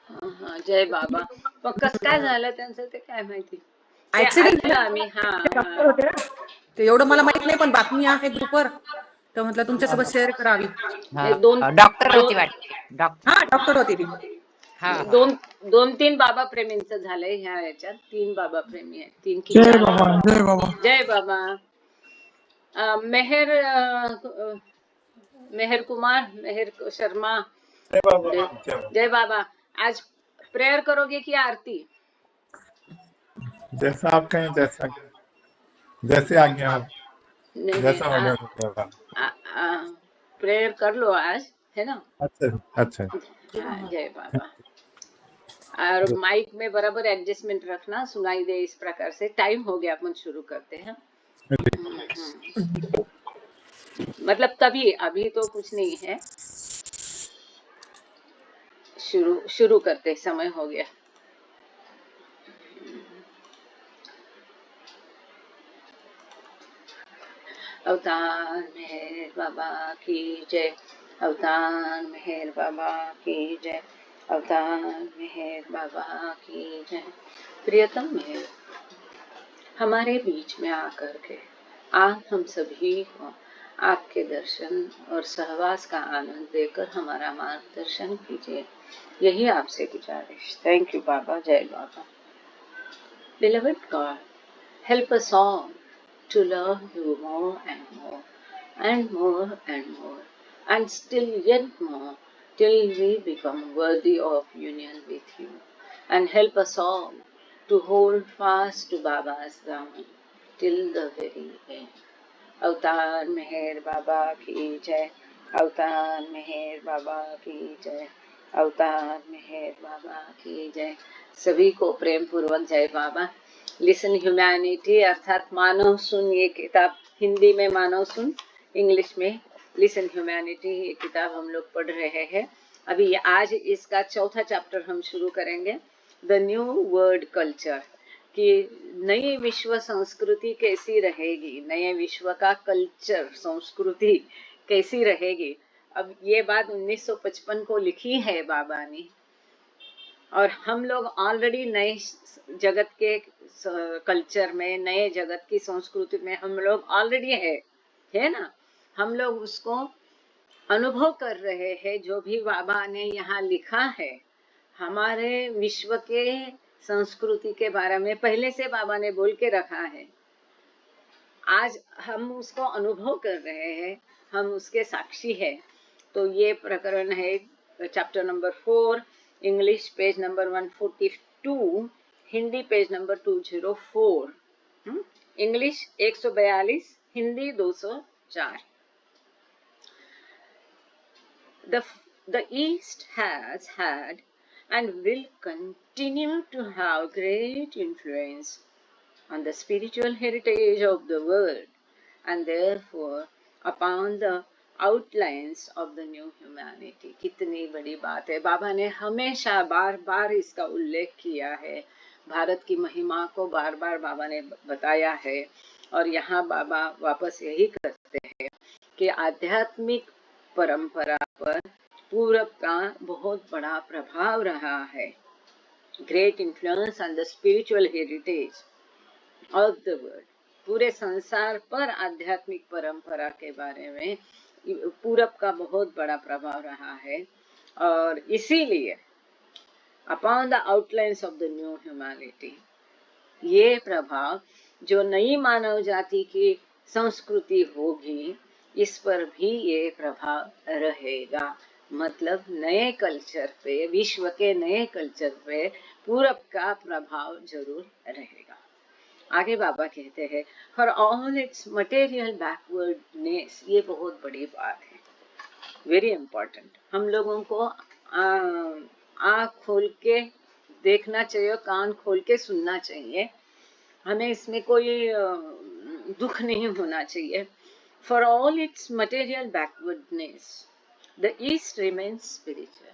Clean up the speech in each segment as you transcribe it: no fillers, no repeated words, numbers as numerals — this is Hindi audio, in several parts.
हा, जय बाबा. पण कसं काय झालं त्यांचं ते काय माहिती. ते ऍक्सिडेंट ऐकलं आम्ही. हा हा. डॉक्टर होते ना ते, एवढं मला माहित नाही, पण बातमी आहे ग्रुपवर, तर म्हटलं तुमच्यासोबत शेअर करावी. हे दोन डॉक्टर होती दोन वाटते, डॉक्टर. हा डॉक्टर होती ती. हा हा. दोन दोन तीन बाबा प्रेमींचं झालंय ह्या याच्यात. 3 बाबा प्रेमी आहेत. 3 की जय 4 बाबा, बाबा. जय बाबा. जय बाबा. मेहर मेहर कुमार, मेहर शर्मा. जय बाबा, जय जय बाबा. जय बाबा. आज प्रेयर करोगे कि आरती? जैसा आप कहें, जैसा जैसे आज्ञा हो, नहीं जैसा नहीं, ऑर्डर हो बाबा। प्रेयर कर लो आज, है ना. अच्छा अच्छा। हाँ, जय बाबा. और माइक में बराबर एडजस्टमेंट रखना, सुनाई दे इस प्रकार से. टाइम हो गया, अपन शुरू करते हैं. मतलब तभी, अभी तो कुछ नहीं है. शुरू करते, समय हो गया. अवतार मेहर बाबा की जय. अवतार मेहर बाबा की जय. अवतार मेहर बाबा की जय. प्रियतम मेहर, हमारे बीच में आकर के आप हम सभी को आपके दर्शन और सहवास का आनंद देकर हमारा मार्गदर्शन कीजिए, यही आपसे गुजारिश. थैंक यू बाबा. जय बाबा. Beloved God, help us all to love you more and more, and more and more, and still yet more, till we become worthy of union with you. And help us all to hold fast to Baba's Daman till the very end. अवतार मेहर बाबा की जय. अवतार मेहर बाबा की जय. अवतार मेहर बाबा की जय. सभी को प्रेम पूर्वक जय बाबा. लिसन ह्यूमैनिटी अर्थात मानव सुन, ये किताब हिंदी में मानव सुन, इंग्लिश में लिसन ह्यूमैनिटी, ये किताब हम लोग पढ़ रहे हैं. अभी आज इसका 4था चैप्टर हम शुरू करेंगे. द न्यू वर्ल्ड कल्चर, कि नई विश्व संस्कृति कैसी रहेगी, नए विश्व का कल्चर, संस्कृति कैसी रहेगी. अब ये बात 1955 को लिखी है बाबा ने, और हम लोग ऑलरेडी नए जगत के कल्चर में, नए जगत की संस्कृति में हम लोग ऑलरेडी है ना. हम लोग उसको अनुभव कर रहे हैं. जो भी बाबा ने यहाँ लिखा है, हमारे विश्व के संस्कृति के बारे में पहले से बाबा ने बोल के रखा है. आज हम उसको अनुभव कर रहे हैं, हम उसके साक्षी हैं. तो ये प्रकरण है chapter number 4, English page number 142, Hindi page number 204. English 142, Hindi 204. The East has had and will continue to have great influence on the spiritual heritage of the world, and therefore upon the outlines of the new humanity. कितनी बड़ी बात है. बाबा ने हमेशा बार बार इसका उल्लेख किया है. भारत की महिमा को बार बार बाबा ने बताया है. और यहाँ बाबा वापस यही करते हैं कि आध्यात्मिक परंपरा पर पूरब का बहुत बड़ा प्रभाव रहा है. Great influence on the spiritual heritage of the world. पूरे संसार पर आध्यात्मिक परंपरा के बारे में पूरब का बहुत बड़ा प्रभाव रहा है. और इसीलिए upon the outlines of the new humanity, ये प्रभाव जो नई मानव जाति की संस्कृति होगी, इस पर भी ये प्रभाव रहेगा. मतलब नए कल्चर पे, विश्व के नए कल्चर पे पूरब का प्रभाव जरूर रहेगा. आगे बाबा कहते हैं, for all its material backwardness. ये बहुत बड़ी बात है, वेरी इंपॉर्टेंट. हम लोगों को आँख खोल के देखना चाहिए, कान खोल के सुनना चाहिए. हमें इसमें कोई दुख नहीं होना चाहिए. For all its material backwardness, the east remains spiritual.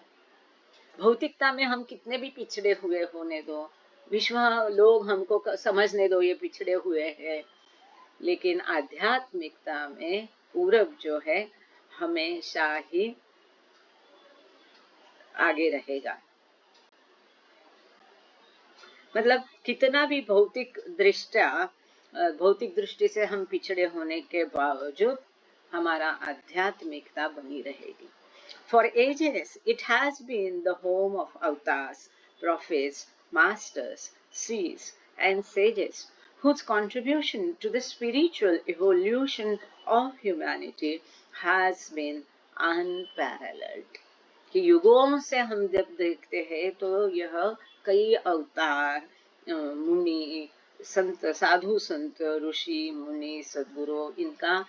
भौतिकता में हम कितने भी पिछड़े हुए होने दो, विश्व लोग हमको समझने दो ये पिछड़े हुए हैं, लेकिन आध्यात्मिकता में पूरब जो है हमेशा ही आगे रहेगा. मतलब कितना भी भौतिक दृष्टि से हम पिछड़े होने के बावजूद हमारा आध्यात्मिकता बनी रहेगी। For ages, it has been the home of avatars, prophets, masters, seers, and sages, whose contribution to the spiritual evolution of humanity has been unparalleled. कि युगों से हम जब देखते हैं तो यह कई अवतार, मुनि, संत, साधु संत, ऋषि मुनि, सद्गुरु, इनका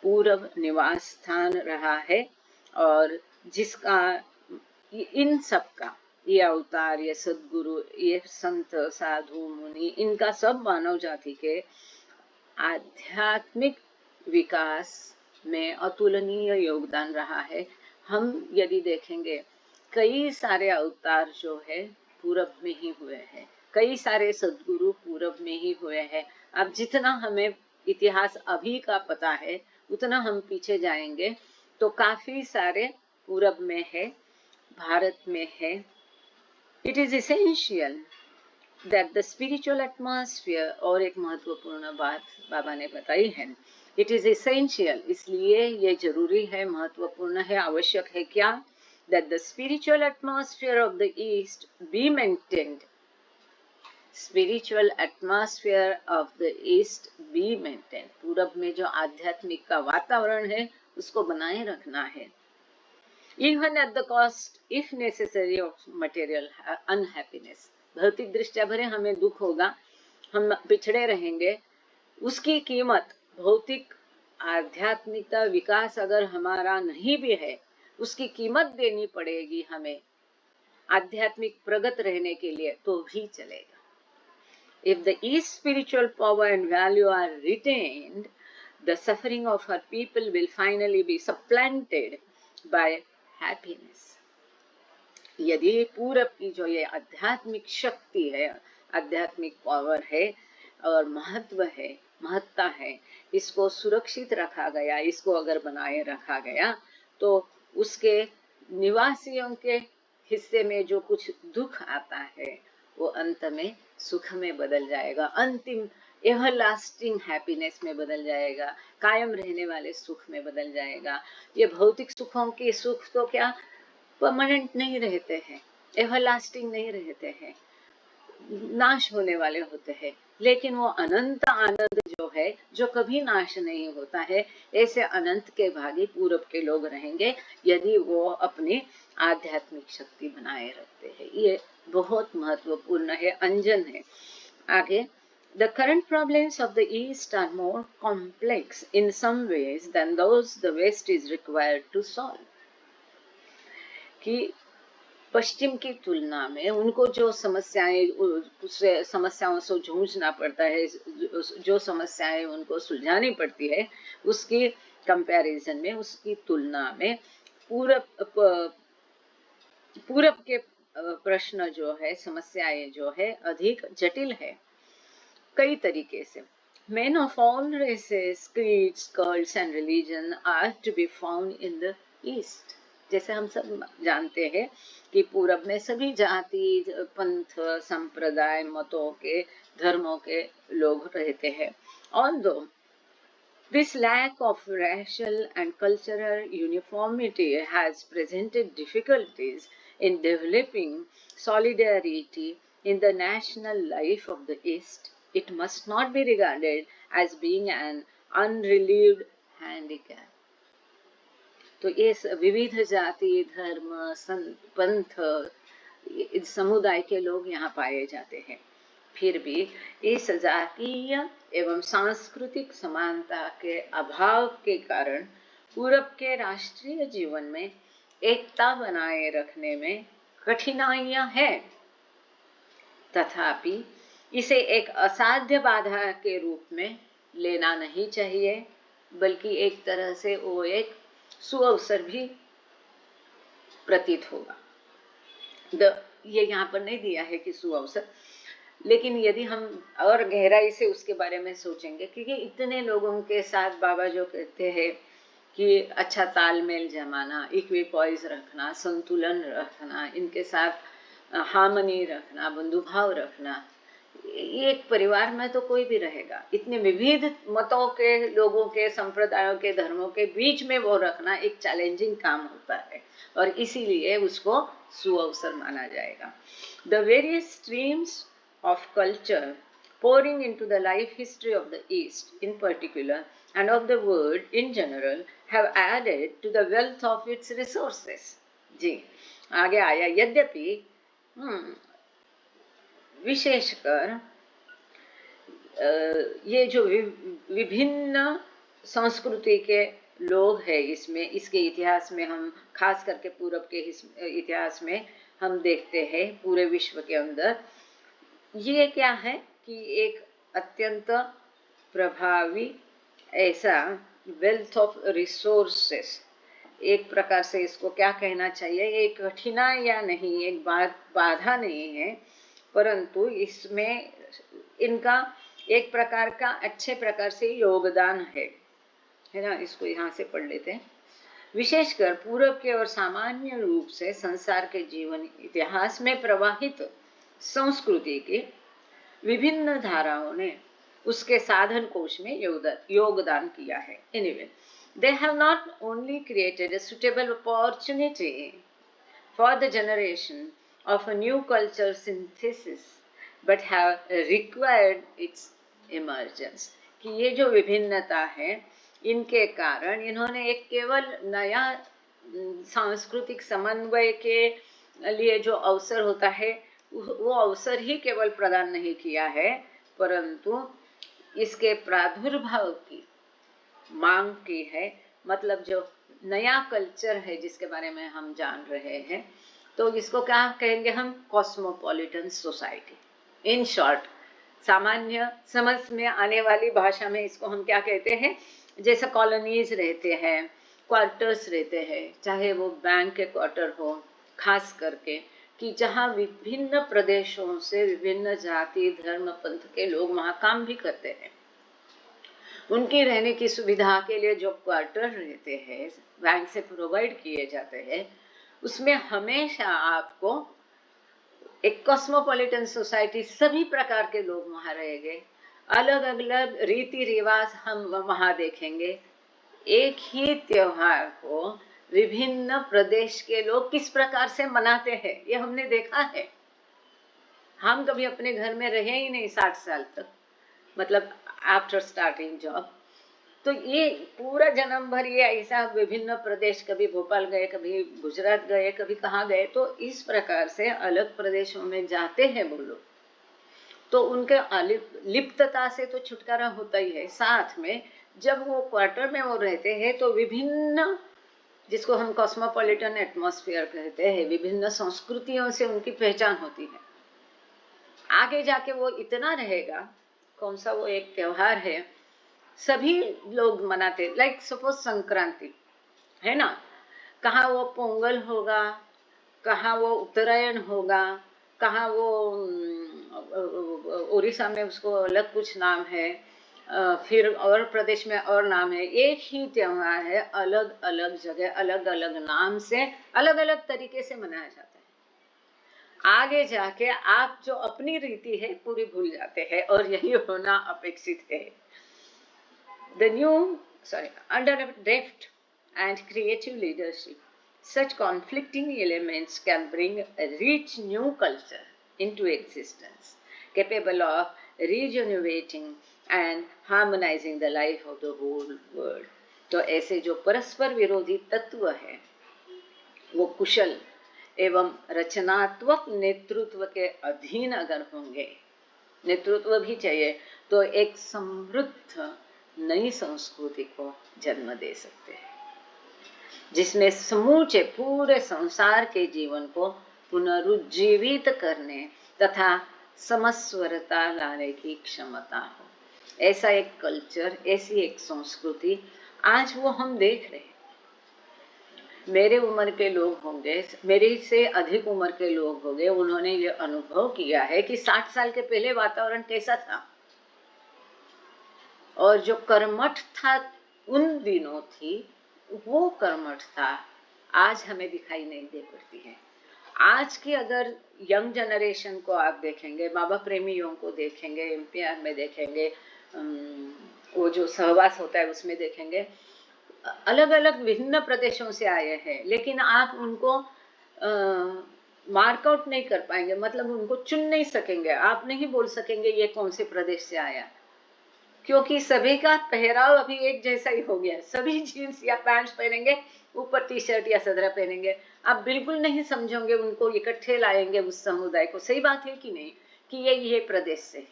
पूर्व निवास स्थान रहा है, और जिसका इन सब का, ये अवतार, ये सद्गुरु, ये संत, साधु, मुनि, इनका सब मानव जाति के आध्यात्मिक विकास में अतुलनीय योगदान रहा है। हम यदि देखेंगे, कई सारे अवतार जो है पूरब में ही हुए हैं, कई सारे सद्गुरु पूरब में ही हुए हैं। अब जितना हमें इतिहास अभी का पता है उतना हम पीछे जाएंगे तो काफी सारे पूरब में है, भारत में है। It is essential that the spiritual atmosphere, और एक महत्वपूर्ण बात बाबा ने बताई है, it is essential, इसलिए ये जरूरी है, महत्वपूर्ण है, आवश्यक है क्या, that the spiritual atmosphere of the east be maintained, spiritual atmosphere of the east be maintained, पूरब में जो आध्यात्मिक का वातावरण है उसको बनाए रखना है, even at the cost if necessary of material unhappiness, भौतिक दृष्टि भरे हमें दुख होगा, हम पिछड़े रहेंगे, उसकी कीमत, भौतिक आध्यात्मिकता विकास अगर हमारा नहीं भी है उसकी कीमत देनी पड़ेगी हमें आध्यात्मिक प्रगत रहने के लिए, तो भी चलेगा। If the East spiritual power and value are retained, the suffering of her people will finally be supplanted by happiness. यदि पूरब की जो ये आध्यात्मिक शक्ति है, आध्यात्मिक पावर है और महत्व है, महत्ता है, इसको सुरक्षित रखा गया, इसको अगर बनाए रखा गया तो उसके निवासियों के हिस्से में जो कुछ दुख आता है वो अंत में सुख में बदल जाएगा, अंतिम एवरलास्टिंग हैप्पीनेस में बदल जाएगा, कायम रहने वाले सुख में बदल जाएगा। ये भौतिक सुखों के सुख तो क्या परमानेंट नहीं रहते हैं, एवरलास्टिंग नहीं रहते हैं, नाश होने वाले होते हैं, लेकिन वो अनंत आनंद जो है, जो कभी नाश नहीं होता है, ऐसे अनंत के भागी पूरब के लोग रहेंगे यदि वो अपनी आध्यात्मिक शक्ति बनाए रखते हैं। ये बहुत महत्वपूर्ण है, अंजन है। आगे, The current problems of the East are more complex in some ways than those the West is required to solve. कि पश्चिम की तुलना में उनको जो समस्याओं से जूझना पड़ता है, जो समस्याएं उनको सुलझानी पड़ती है, उसकी कंपैरिजन में, उसकी तुलना में पूरब के प्रश्न जो है, समस्याएं जो है, अधिक जटिल है कई तरीके से। Men of all races, creeds, cults and religion are to be found in the East. जैसे हम सब जानते हैं कि पूरब में सभी जाति, पंथ, संप्रदाय, मतों के, धर्मों के लोग रहते हैं। Although this lack of racial and cultural uniformity has presented difficulties in developing solidarity in the national life of the East, it must not be regarded as being an unrelieved handicap. तो ये विविध जाति, धर्म, पंथ, समुदाय के लोग यहाँ पाए जाते हैं, फिर भी इस जातीय एवं सांस्कृतिक समानता के अभाव के कारण पूरब के राष्ट्रीय जीवन में एकता बनाए रखने में कठिनाइयां हैं, तथापि इसे एक असाध्य बाधा के रूप में लेना नहीं चाहिए, बल्कि एक तरह से वो एक सुअवसर भी प्रतीत होगा। ये यहाँ पर नहीं दिया है कि सुअवसर, लेकिन यदि हम और गहराई से उसके बारे में सोचेंगे, क्योंकि इतने लोगों के साथ बाबा जो कहते हैं कि अच्छा तालमेल जमाना, इक्विपॉइज रखना, संतुलन रखना, इनके साथ हार्मनी रखना, बंधुभाव रखना, एक परिवार में तो कोई भी रहेगा, इतने विविध मतों के लोगों के, संप्रदायों के, धर्मों के बीच में वो रखना एक चैलेंजिंग काम होता है, और इसीलिए उसको सुअवसर माना जाएगा। The various streams of culture pouring into the life history of the East in particular and of the world in general have added to the wealth of its resources। जी आगे आया, यद्यपि विशेषकर ये जो विभिन्न संस्कृति के लोग हैं इसमें, इसके इतिहास में हम खास करके पूरब के इतिहास में हम देखते हैं पूरे विश्व के अंदर, ये क्या है कि एक अत्यंत प्रभावी ऐसा वेल्थ ऑफ रिसोर्सेस, एक प्रकार से इसको क्या कहना चाहिए, एक कठिनाई या नहीं, एक बाधा नहीं है, परंतु इसमें इनका एक प्रकार का अच्छे प्रकार से योगदान है ना। इसको यहाँ से पढ़ लेते हैं। विशेषकर पूरब के और सामान्य रूप से संसार के जीवन इतिहास में प्रवाहित संस्कृति की विभिन्न धाराओं ने उसके साधन कोश में योगदान किया है। Anyway, they have not only created a suitable opportunity for the generation of a new culture synthesis, but have required its emergence। कि ये जो विभिन्नता है, इनके कारण इन्होंने एक केवल नया सांस्कृतिक समन्वय के लिए जो अवसर होता है, वो अवसर ही केवल प्रदान नहीं किया है, परंतु इसके प्रादुर्भाव की मांग की है। मतलब जो नया कल्चर है जिसके बारे में हम जान रहे हैं, तो इसको क्या कहेंगे हम, कॉस्मोपॉलिटन सोसाइटी। इन शॉर्ट, सामान्य समझ में आने वाली भाषा में इसको हम क्या कहते हैं, जैसे कॉलोनीज रहते हैं, क्वार्टर्स रहते हैं, चाहे वो बैंक के क्वार्टर हो, खास करके कि जहाँ विभिन्न प्रदेशों से विभिन्न जाति, धर्म, पंथ के लोग वहाँ काम भी करते हैं। उनकी रहने की सुविधा के लिए जो क्वार्टर रहते हैं, बैंक से प्रोवाइड किए जाते हैं, उसमें हमेशा आपको एक कॉस्मोपॉलिटन सोसाइटी, सभी प्रकार के लोग वहाँ रहेंगे, अलग अलग रीति रिवाज हम वहाँ देखेंगे। एक ही त्योहार को विभिन्न प्रदेश के लोग किस प्रकार से मनाते हैं, ये हमने देखा है। हम कभी अपने घर में रहे ही नहीं 60 साल तक, मतलब आफ्टर स्टार्टिंग जॉब, तो ये पूरा जन्म भर ये ऐसा विभिन्न प्रदेश, कभी भोपाल गए, कभी गुजरात गए, कभी कहाँ गए, तो इस प्रकार से अलग प्रदेशों में जाते हैं वो लोग, तो उनके लिप्तता से तो छुटकारा होता ही है। साथ में जब वो क्वार्टर में वो रहते हैं, तो विभिन्न, जिसको हम कॉस्मोपॉलिटन एटमॉस्फेयर कहते हैं, विभिन्न संस्कृतियों से उनकी पहचान होती है। आगे जाके वो इतना रहेगा, कौन सा वो एक त्योहार है सभी लोग मनाते, लाइक सपोज संक्रांति है ना, कहाँ वो पोंगल होगा, कहाँ वो उत्तरायण होगा, कहाँ वो उड़ीसा में उसको अलग कुछ नाम है, फिर और प्रदेश में और नाम है। एक ही त्योहार है, अलग अलग जगह अलग अलग नाम से अलग अलग तरीके से मनाया जाता है। आगे जाके आप जो अपनी रीति है पूरी भूल जाते हैं, और यही होना अपेक्षित है। Under a deft and creative leadership, such conflicting elements can bring a rich new culture into existence, capable of regenerating and harmonizing the life of the whole world। तो ऐसे जो परस्पर विरोधी तत्व है, वो कुशल एवं रचनात्मक नेतृत्व के अधीन अगर होंगे, नेतृत्व भी चाहिए, तो एक समृद्ध नई संस्कृति को जन्म दे सकते हैं, जिसमें समूचे पूरे संसार के जीवन को पुनरुज्जीवित करने तथा समस्वरता लाने की क्षमता हो। ऐसा एक कल्चर, ऐसी एक संस्कृति आज वो हम देख रहे हैं। मेरे उम्र के लोग होंगे, मेरे से अधिक उम्र के लोग होंगे, उन्होंने ये अनुभव किया है कि 60 साल के पहले वातावरण कैसा था, और जो कर्मठ था उन दिनों थी, वो कर्मठ था आज हमें दिखाई नहीं दे पड़ती है। आज की अगर यंग जनरेशन को आप देखेंगे, बाबा प्रेमियों को देखेंगे, एमपीआर में देखेंगे, वो जो सहवास होता है उसमें देखेंगे, अलग अलग विभिन्न प्रदेशों से आए हैं, लेकिन आप उनको मार्कआउट नहीं कर पाएंगे, मतलब उनको चुन नहीं सकेंगे, आप नहीं बोल सकेंगे ये कौन से प्रदेश से आया, क्योंकि सभी का पहराव अभी एक जैसा ही हो गया है। सभी जीन्स या पैंट्स पहनेंगे, ऊपर टी शर्ट या सदरा पहनेंगे, आप बिल्कुल नहीं समझोगे उनको इकट्ठे लाएंगे उस समुदाय को। सही बात है कि नहीं, कि ये प्रदेश से है,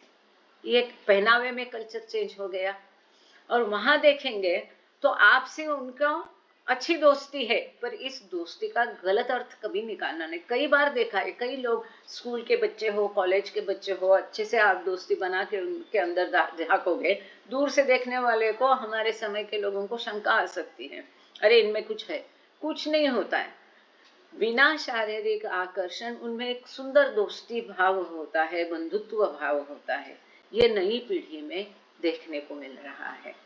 ये पहनावे में कल्चर चेंज हो गया। और वहां देखेंगे तो आपसे उनका अच्छी दोस्ती है, पर इस दोस्ती का गलत अर्थ कभी निकालना नहीं। कई बार देखा है, कई लोग स्कूल के बच्चे हो, कॉलेज के बच्चे हो, अच्छे से आप दोस्ती बना के उनके अंदर झांकोगे, दूर से देखने वाले को, हमारे समय के लोगों को शंका आ सकती है, अरे इनमें कुछ है। कुछ नहीं होता है, बिना शारीरिक आकर्षण उनमें एक सुंदर दोस्ती भाव होता है, बंधुत्व भाव होता है। ये नई पीढ़ी में देखने को मिल रहा है।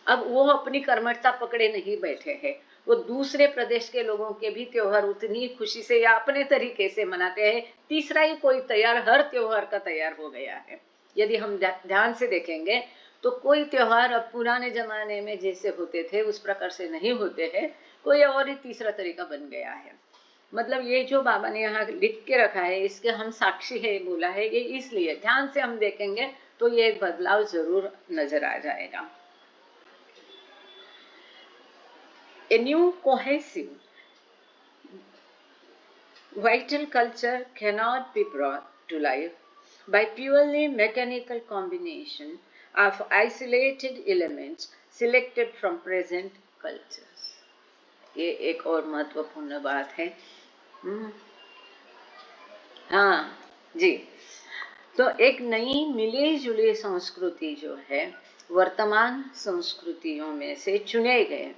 अब वो अपनी कर्मठता पकड़े नहीं बैठे हैं, वो दूसरे प्रदेश के लोगों के भी त्योहार उतनी खुशी से या अपने तरीके से मनाते हैं। तीसरा ही कोई तैयार हर त्योहार का तैयार हो गया है। यदि हम ध्यान से देखेंगे तो कोई त्योहार अब पुराने जमाने में जैसे होते थे उस प्रकार से नहीं होते हैं, कोई और ही तीसरा तरीका बन गया है। मतलब ये जो बाबा ने यहाँ लिख के रखा है, इसके हम साक्षी है बोला है, ये इसलिए ध्यान से हम देखेंगे तो ये बदलाव जरूर नजर आ जाएगा। A new cohesive, vital culture cannot be brought to life by purely mechanical combination of isolated elements selected from present cultures. ये एक और महत्वपूर्ण बात है। हाँ जी, तो एक नई मिली जुली संस्कृति जो है, वर्तमान संस्कृतियों में से चुने गए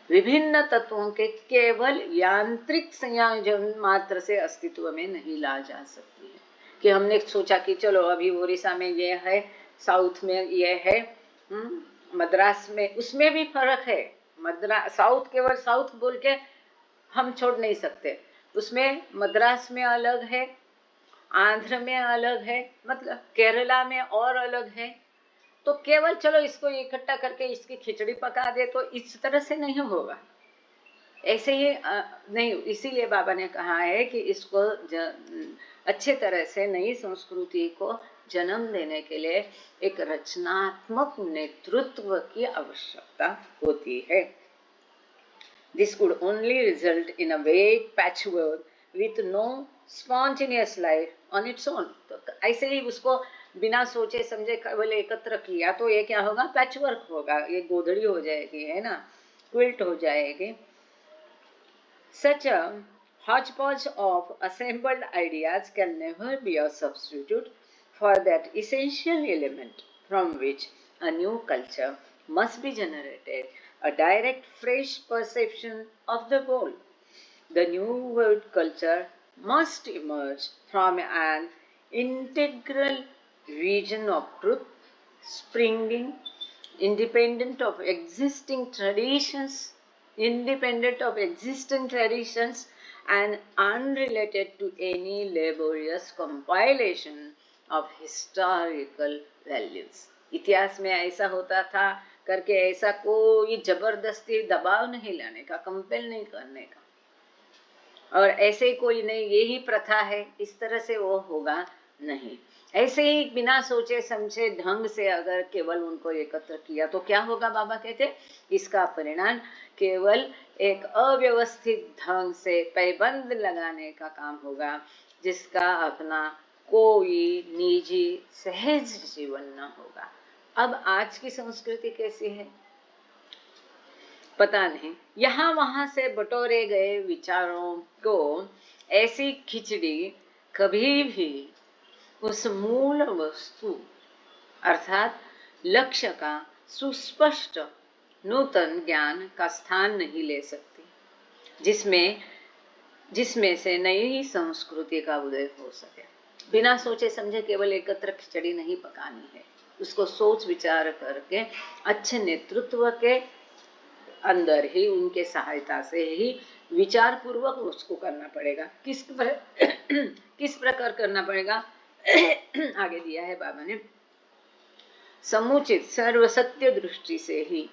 विभिन्न तत्वों के केवल यांत्रिक संयोजन मात्र से अस्तित्व में नहीं ला जा सकती है। कि हमने सोचा कि चलो अभी ओडिशा में ये है, साउथ में ये है, मद्रास में, उसमें भी फर्क है। मद्रास साउथ केवल साउथ बोल के हम छोड़ नहीं सकते, उसमें मद्रास में अलग है, आंध्र में अलग है, मतलब केरला में और अलग है। तो केवल चलो इसको इकट्ठा करके इसकी खिचड़ी पका दे तो इस तरह से नहीं होगा, ऐसे ही नहीं। इसीलिए बाबा ने कहा है कि इसको अच्छे तरह से नई संस्कृति को जन्म देने के लिए एक रचनात्मक नेतृत्व की आवश्यकता होती है। This could only result in a vague patchwork with no spontaneous life on its own. तो ऐसे ही उसको बिना सोचे समझे केवल एकत्र किया तो ये क्या होगा, पैचवर्क होगा, ये गोधड़ी हो जाएगी, है ना, क्विल्ट हो जाएगी। Such a hodgepodge of assembled ideas can never be a substitute for that essential element from which a new culture must be generated, a direct, fresh perception of the whole. The new world culture must emerge from an integral region of truth, springing independent of existing traditions and unrelated to any laborious compilation of historical values. इतिहास में ऐसा होता था करके ऐसा कोई जबरदस्ती दबाव नहीं लाने का, कंपेल नहीं करने का, और ऐसे ही कोई नहीं यही प्रथा है इस तरह से वो होगा नहीं। ऐसे ही बिना सोचे समझे ढंग से अगर केवल उनको एकत्र किया तो क्या होगा, बाबा कहते इसका परिणाम केवल एक अव्यवस्थित ढंग से पैबंद लगाने का काम होगा, जिसका अपना कोई निजी सहज जीवन न होगा। अब आज की संस्कृति कैसी है पता नहीं, यहाँ वहां से बटोरे गए विचारों को ऐसी खिचड़ी कभी भी उस मूल वस्तु अर्थात लक्ष्य का सुस्पष्ट नूतन ज्ञान का स्थान नहीं ले सकती, जिसमें से नई संस्कृति का उदय हो सके। बिना सोचे समझे केवल एकत्र खिचड़ी नहीं पकानी है, उसको सोच विचार करके अच्छे नेतृत्व के अंदर ही, उनके सहायता से ही विचार पूर्वक उसको करना पड़ेगा। किस प्रकार करना पड़ेगा आगे दिया है बाबा ने, समुचित सर्वसत्य दृष्टि से ही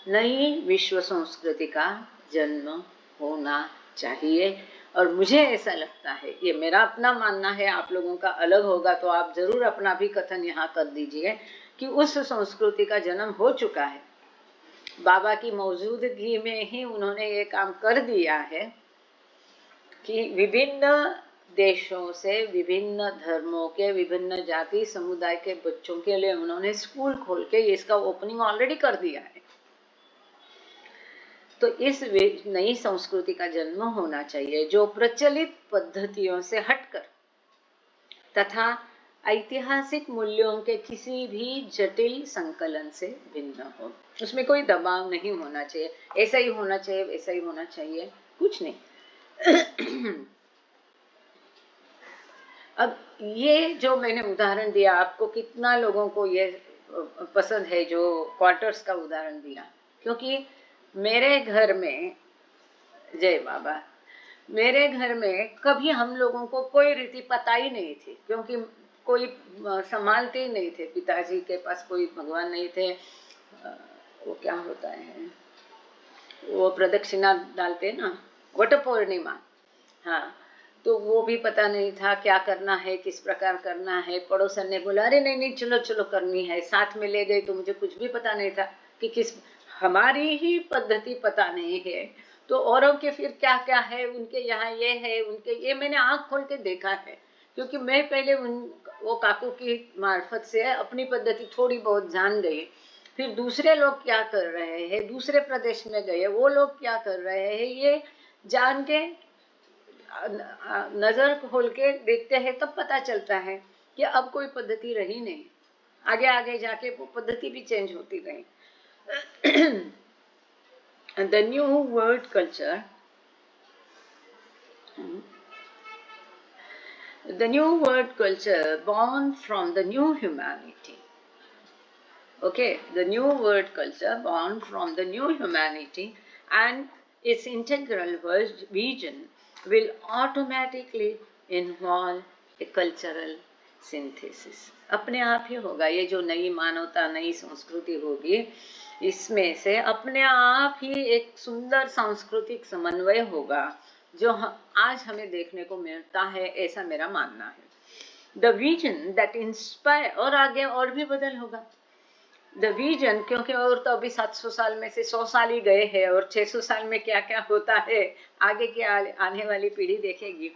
नई विश्व संस्कृति का जन्म होना चाहिए। और मुझे ऐसा लगता है, ये मेरा अपना मानना है, आप लोगों का अलग होगा तो आप जरूर अपना भी कथन यहाँ कर दीजिए कि उस संस्कृति का जन्म हो चुका है। बाबा की मौजूदगी में ही उन्होंने ये काम कर दिया है कि विभिन्न देशों से, विभिन्न धर्मों के, विभिन्न जाति समुदाय के बच्चों के लिए उन्होंने स्कूल खोल के इसका ओपनिंग ऑलरेडी कर दिया है। तो इस नई संस्कृति का जन्म होना चाहिए जो प्रचलित पद्धतियों से हटकर तथा ऐतिहासिक मूल्यों के किसी भी जटिल संकलन से भिन्न हो। उसमें कोई दबाव नहीं होना चाहिए, ऐसा ही होना चाहिए, वैसा ही होना चाहिए, कुछ नहीं। अब ये जो मैंने उदाहरण दिया आपको, कितना लोगों को ये पसंद है जो क्वार्टर्स का उदाहरण दिया, क्योंकि मेरे घर में, जय बाबा, मेरे घर में कभी हम लोगों को कोई रीति पता ही नहीं थी, क्योंकि कोई संभालते ही नहीं थे। पिताजी के पास कोई भगवान नहीं थे, वो क्या होता है, वो प्रदक्षिणा डालते ना, वट पूर्णिमा, हाँ, तो वो भी पता नहीं था क्या करना है, किस प्रकार करना है। पड़ोसन ने बोला अरे नहीं नहीं चलो चलो करनी है, साथ में ले गए, तो मुझे कुछ भी पता नहीं था कि किस, हमारी ही पद्धति पता नहीं है, तो औरों के फिर क्या क्या है, उनके यहाँ ये है, उनके ये, मैंने आँख खोल के देखा है, क्योंकि मैं पहले वो काकू की मार्फत से अपनी पद्धति थोड़ी बहुत जान गई। फिर दूसरे लोग क्या कर रहे हैं, दूसरे प्रदेश में गए, वो लोग क्या कर रहे हैं, ये जान के नजर खोल के देखते हैं, तब पता चलता है कि अब कोई पद्धति रही नहीं, आगे आगे जाके वो पद्धति भी चेंज होती गई। The new world culture, the new world culture born from the new humanity. Okay, the new world culture born from the new humanity and its integral vision will automatically involve a cultural synthesis. अपने आप ही होगा, ये जो नई मानवता, नई संस्कृति होगी, इसमें से अपने आप ही एक सुंदर सांस्कृतिक समन्वय होगा जो आज हमें देखने को मिलता है, ऐसा मेरा मानना है। द विजन दैट इंस्पायर, और आगे और भी बदल होगा। द विजन, क्योंकि और तो अभी 700 साल में से 100 साल ही गए हैं, और 600 साल में क्या क्या होता है आगे की आने वाली पीढ़ी देखेगी।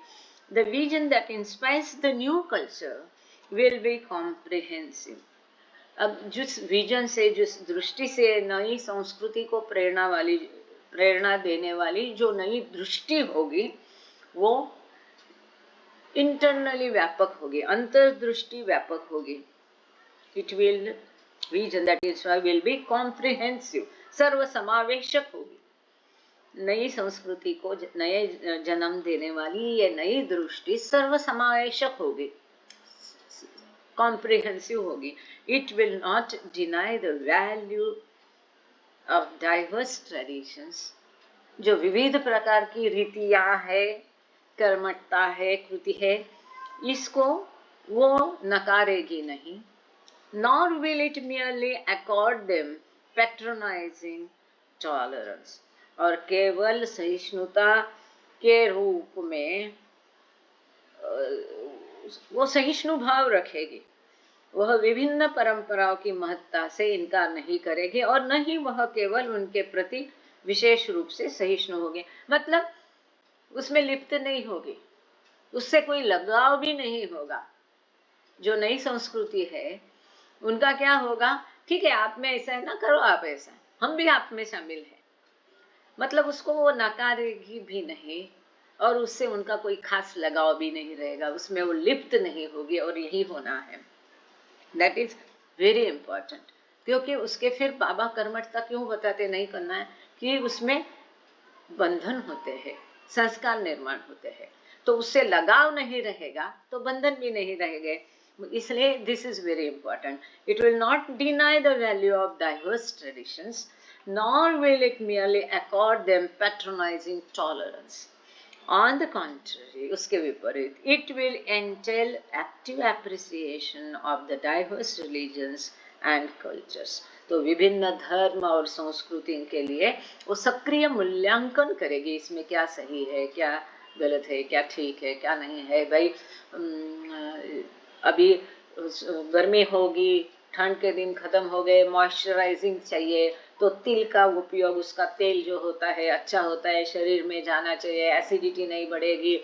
The vision that inspires the new culture will be comprehensive. अब जिस विजन से, जिस दृष्टि से नई संस्कृति को प्रेरणा देने वाली जो नई दृष्टि होगी, वो इंटरनली व्यापक होगी, अंतर्दृष्टि व्यापक होगी। It will vision that is will be comprehensive, सर्वसमावेशक होगी। नई संस्कृति को नए जन्म देने वाली ये नई दृष्टि सर्वसमावेशक होगी, कॉम्प्रिहेंसिव होगी। It will not deny the value of diverse traditions, जो विविध प्रकार की रीतियां है, कर्मठता है, कृति है, इसको वो नकारेगी नहीं। nor will it merely accord them patronizing tolerance, और केवल सहिष्णुता के रूप में वो सहिष्णु भाव रखेगी, वह विभिन्न परंपराओं की महत्ता से इनकार नहीं करेगी, और न ही वह केवल उनके प्रति विशेष रूप से सहिष्णु होगी, मतलब उसमें लिप्त नहीं होगी, उससे कोई लगाव भी नहीं होगा। जो नई संस्कृति है उनका क्या होगा, ठीक है आप में ऐसा है ना, करो आप ऐसा, हम भी आप में शामिल हैं, मतलब उसको वो नकारेगी भी नहीं, और उससे उनका कोई खास लगाव भी नहीं रहेगा, उसमें वो लिप्त नहीं होगी, और यही होना है। दैट इज वेरी इंपॉर्टेंट, क्योंकि उसके फिर बाबा कर्मठता क्यों बताते नहीं करना है, कि उसमें बंधन होते हैं, संस्कार निर्माण होते हैं, तो उससे लगाव नहीं रहेगा तो बंधन भी नहीं रहेंगे, इसलिए this is very important. It will not deny the value of diverse traditions nor will it merely accord them patronizing tolerance. On the contrary, उसके विपरीत, it will entail active appreciation of the diverse religions and cultures. तो विभिन्न धर्म और संस्कृति के लिए वो सक्रिय मूल्यांकन करेगी, इसमें क्या सही है, क्या गलत है, क्या ठीक है, क्या नहीं है। भाई अभी गर्मी होगी, ठंड के दिन खत्म हो गए, मॉइस्चराइजिंग चाहिए, तो तिल का उपयोग, उसका तेल जो होता है अच्छा होता है, शरीर में जाना चाहिए, एसिडिटी नहीं बढ़ेगी,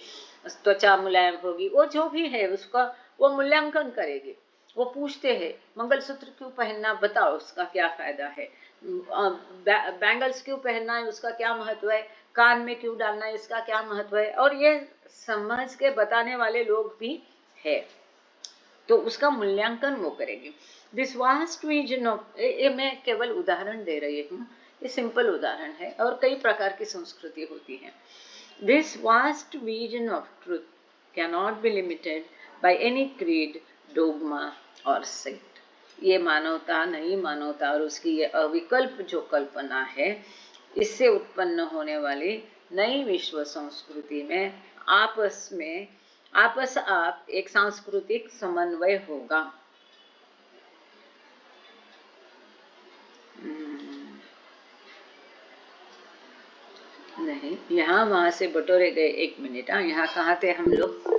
त्वचा मुलायम होगी, वो जो भी है उसका वो मूल्यांकन करेगी। वो पूछते हैं मंगलसूत्र क्यों पहनना, बताओ उसका क्या फायदा है, बैंगल्स क्यों पहनना है, उसका क्या महत्व है, कान में क्यों डालना है, इसका क्या महत्व है, और ये समझ के बताने वाले लोग भी है, तो उसका मूल्यांकन वो करेगी। दिस वास्ट विजन ऑफ, ये मैं केवल उदाहरण दे रही हूँ, ये सिंपल उदाहरण है, और कई प्रकार की संस्कृति होती है। This vast vision of truth can not be limited by any creed, dogma और सेक्ट। ये मानवता, नई मानवता और उसकी ये अविकल्प जो कल्पना है, इससे उत्पन्न होने वाली नई विश्व संस्कृति में आपस आप एक सांस्कृतिक समन्वय होगा। नहीं, यहाँ वहां से बटोरे गए, एक मिनट, यहाँ कहाँ थे हम लोग?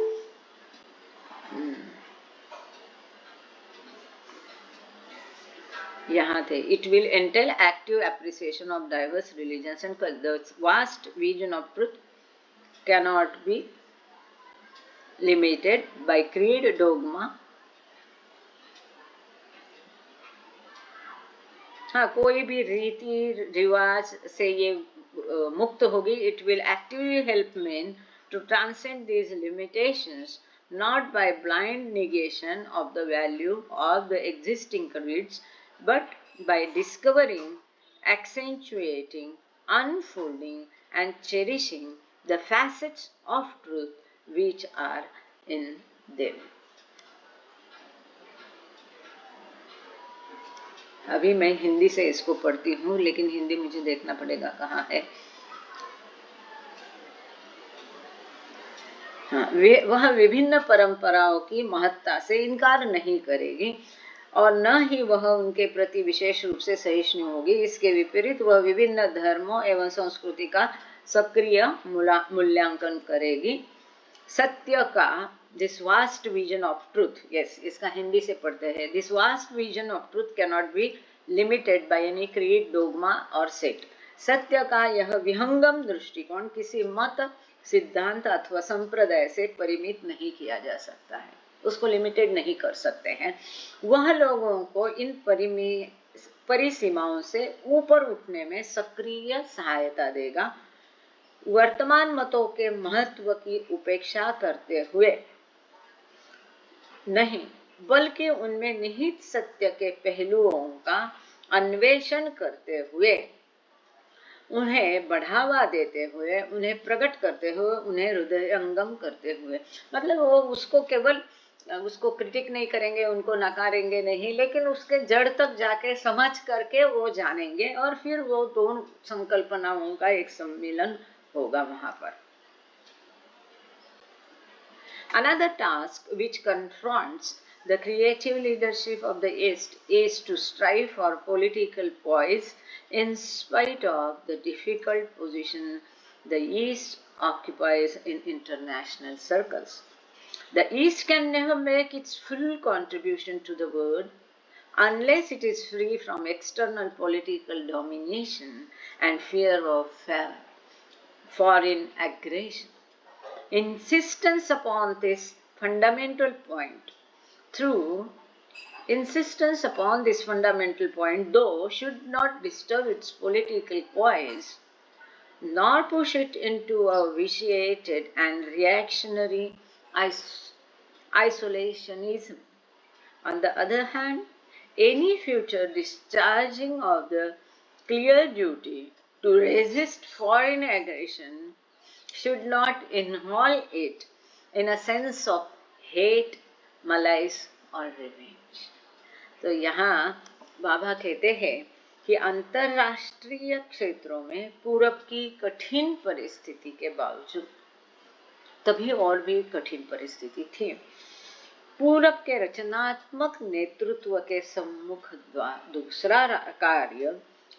यहाँ थे, it will entail active appreciation of diverse religions and the vast vision of truth cannot be limited by creed, dogma. हाँ, कोई भी रीति रिवाज से ये मुक्त होगी। It will actively help men to transcend these limitations, not by blind negation of the value of the existing creeds, but by discovering, accentuating, unfolding, and cherishing the facets of truth which are in them. अभी मैं हिंदी से इसको पढ़ती हूँ, लेकिन हिंदी मुझे देखना पड़ेगा कहाँ है। हाँ, वह विभिन्न परंपराओं की महत्ता से इनकार नहीं करेगी और न ही वह उनके प्रति विशेष रूप से सहिष्णु होगी। इसके विपरीत वह विभिन्न धर्मों एवं संस्कृति का सक्रिय मूल्यांकन करेगी। सत्य का, this vast vision of truth, yes, इसका हिंदी से पढ़ते हैं। This vast vision of truth can not be limited by any creed, dogma और सेक्ट। सत्य का यह विहंगम दृष्टिकोण किसी मत, सिद्धांत अथवा संप्रदाय से परिमित नहीं किया जा सकता है, उसको लिमिटेड नहीं कर सकते हैं। वह लोगों को इन परिसीमाओं से ऊपर उठने में सक्रिय सहायता देगा। वर्तमान मतों के महत्व की उपेक्षा करते हुए नहीं, बल्कि उनमें निहित सत्य के पहलुओं का अन्वेषण करते हुए, उन्हें बढ़ावा देते हुए, उन्हें प्रकट करते हुए, उन्हें हृदयंगम करते हुए। मतलब वो उसको केवल उसको क्रिटिक नहीं करेंगे, उनको नकारेंगे नहीं, लेकिन उसके जड़ तक जाके समझ करके वो जानेंगे और फिर वो दोनों संकल्पनाओं का एक सम्मिलन होगा वहां पर। Another task which confronts the creative leadership of the East is to strive for political poise in spite of the difficult position the East occupies in international circles. The East can never make its full contribution to the world unless it is free from external political domination and fear of foreign aggression. Insistence upon this fundamental point, though, should not disturb its political poise, nor push it into a vitiated and reactionary isolationism. On the other hand, any future discharging of the clear duty to resist foreign aggression should not involve it in a sense of hate, malice or revenge. तो यहाँ बाबा कहते हैं कि अंतरराष्ट्रीय क्षेत्रों में पूरब की कठिन परिस्थिति के बावजूद, तभी और भी कठिन परिस्थिति थी, पूरब के रचनात्मक नेतृत्व के सम्मुख दूसरा कार्य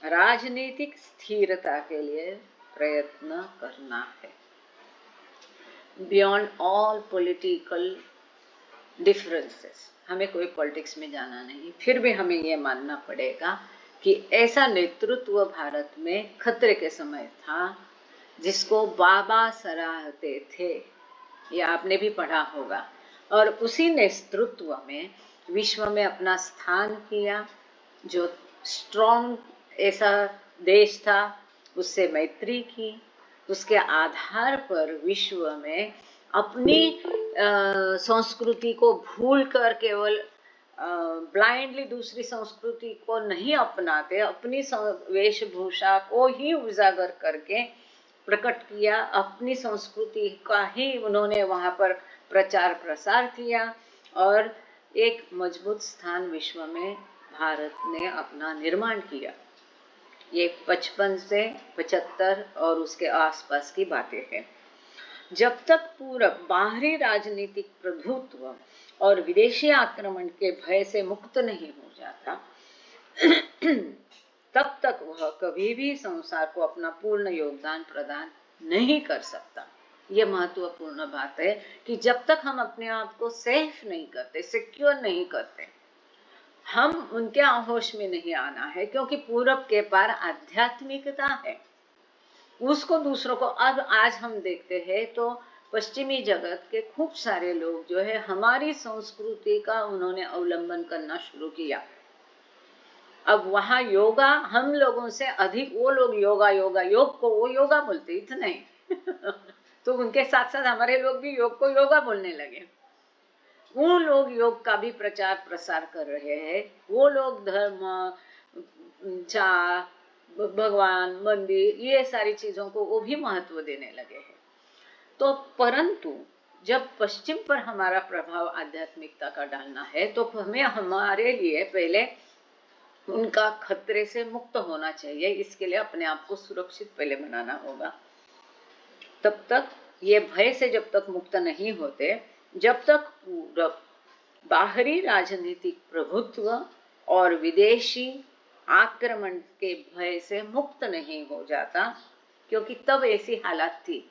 राजनीतिक स्थिरता के लिए प्रयत्न करना है। बियॉन्ड ऑल पॉलिटिकल डिफरेंसेस, हमें कोई पॉलिटिक्स में जाना नहीं, फिर भी हमें ये मानना पड़ेगा कि ऐसा नेतृत्व भारत में खतरे के समय था जिसको बाबा सराहते थे, ये आपने भी पढ़ा होगा, और उसी नेतृत्व में विश्व में अपना स्थान किया। जो स्ट्रॉन्ग ऐसा देश था उससे मैत्री की, उसके आधार पर विश्व में अपनी संस्कृति को भूलकर केवल ब्लाइंडली दूसरी संस्कृति को नहीं अपनाते, अपनी वेशभूषा को ही उजागर करके प्रकट किया, अपनी संस्कृति का ही उन्होंने वहाँ पर प्रचार प्रसार किया और एक मजबूत स्थान विश्व में भारत ने अपना निर्माण किया। ये 55 से 75 और उसके आसपास की बातें हैं। जब तक पूरब बाहरी राजनीतिक प्रभुत्व और विदेशी आक्रमण के भय से मुक्त नहीं हो जाता तब तक वह कभी भी संसार को अपना पूर्ण योगदान प्रदान नहीं कर सकता। यह महत्वपूर्ण बात है कि जब तक हम अपने आप को सेफ नहीं करते, सिक्योर नहीं करते, हम उनके आहोश में नहीं आना है, क्योंकि पूरब के पार आध्यात्मिकता है, उसको दूसरों को। अब आज हम देखते हैं तो पश्चिमी जगत के खूब सारे लोग जो है हमारी संस्कृति का उन्होंने अवलंबन करना शुरू किया। अब वहाँ योगा हम लोगों से अधिक, वो लोग योग को वो योगा बोलते, इतना ही तो उनके साथ साथ हमारे लोग भी योग को योगा बोलने लगे। वो लोग योग का भी प्रचार प्रसार कर रहे हैं, वो लोग धर्म, भगवान, मंदिर, ये सारी चीजों को वो भी महत्व देने लगे हैं। तो परंतु जब पश्चिम पर हमारा प्रभाव आध्यात्मिकता का डालना है तो हमें हमारे लिए पहले उनका खतरे से मुक्त होना चाहिए। इसके लिए अपने आप को सुरक्षित पहले बनाना होगा। तब तक ये भय से जब तक मुक्त नहीं होते, जब तक पूरब बाहरी राजनीतिक प्रभुत्व और विदेशी आक्रमण के भय से मुक्त नहीं हो जाता, क्योंकि तब ऐसी हालात थी।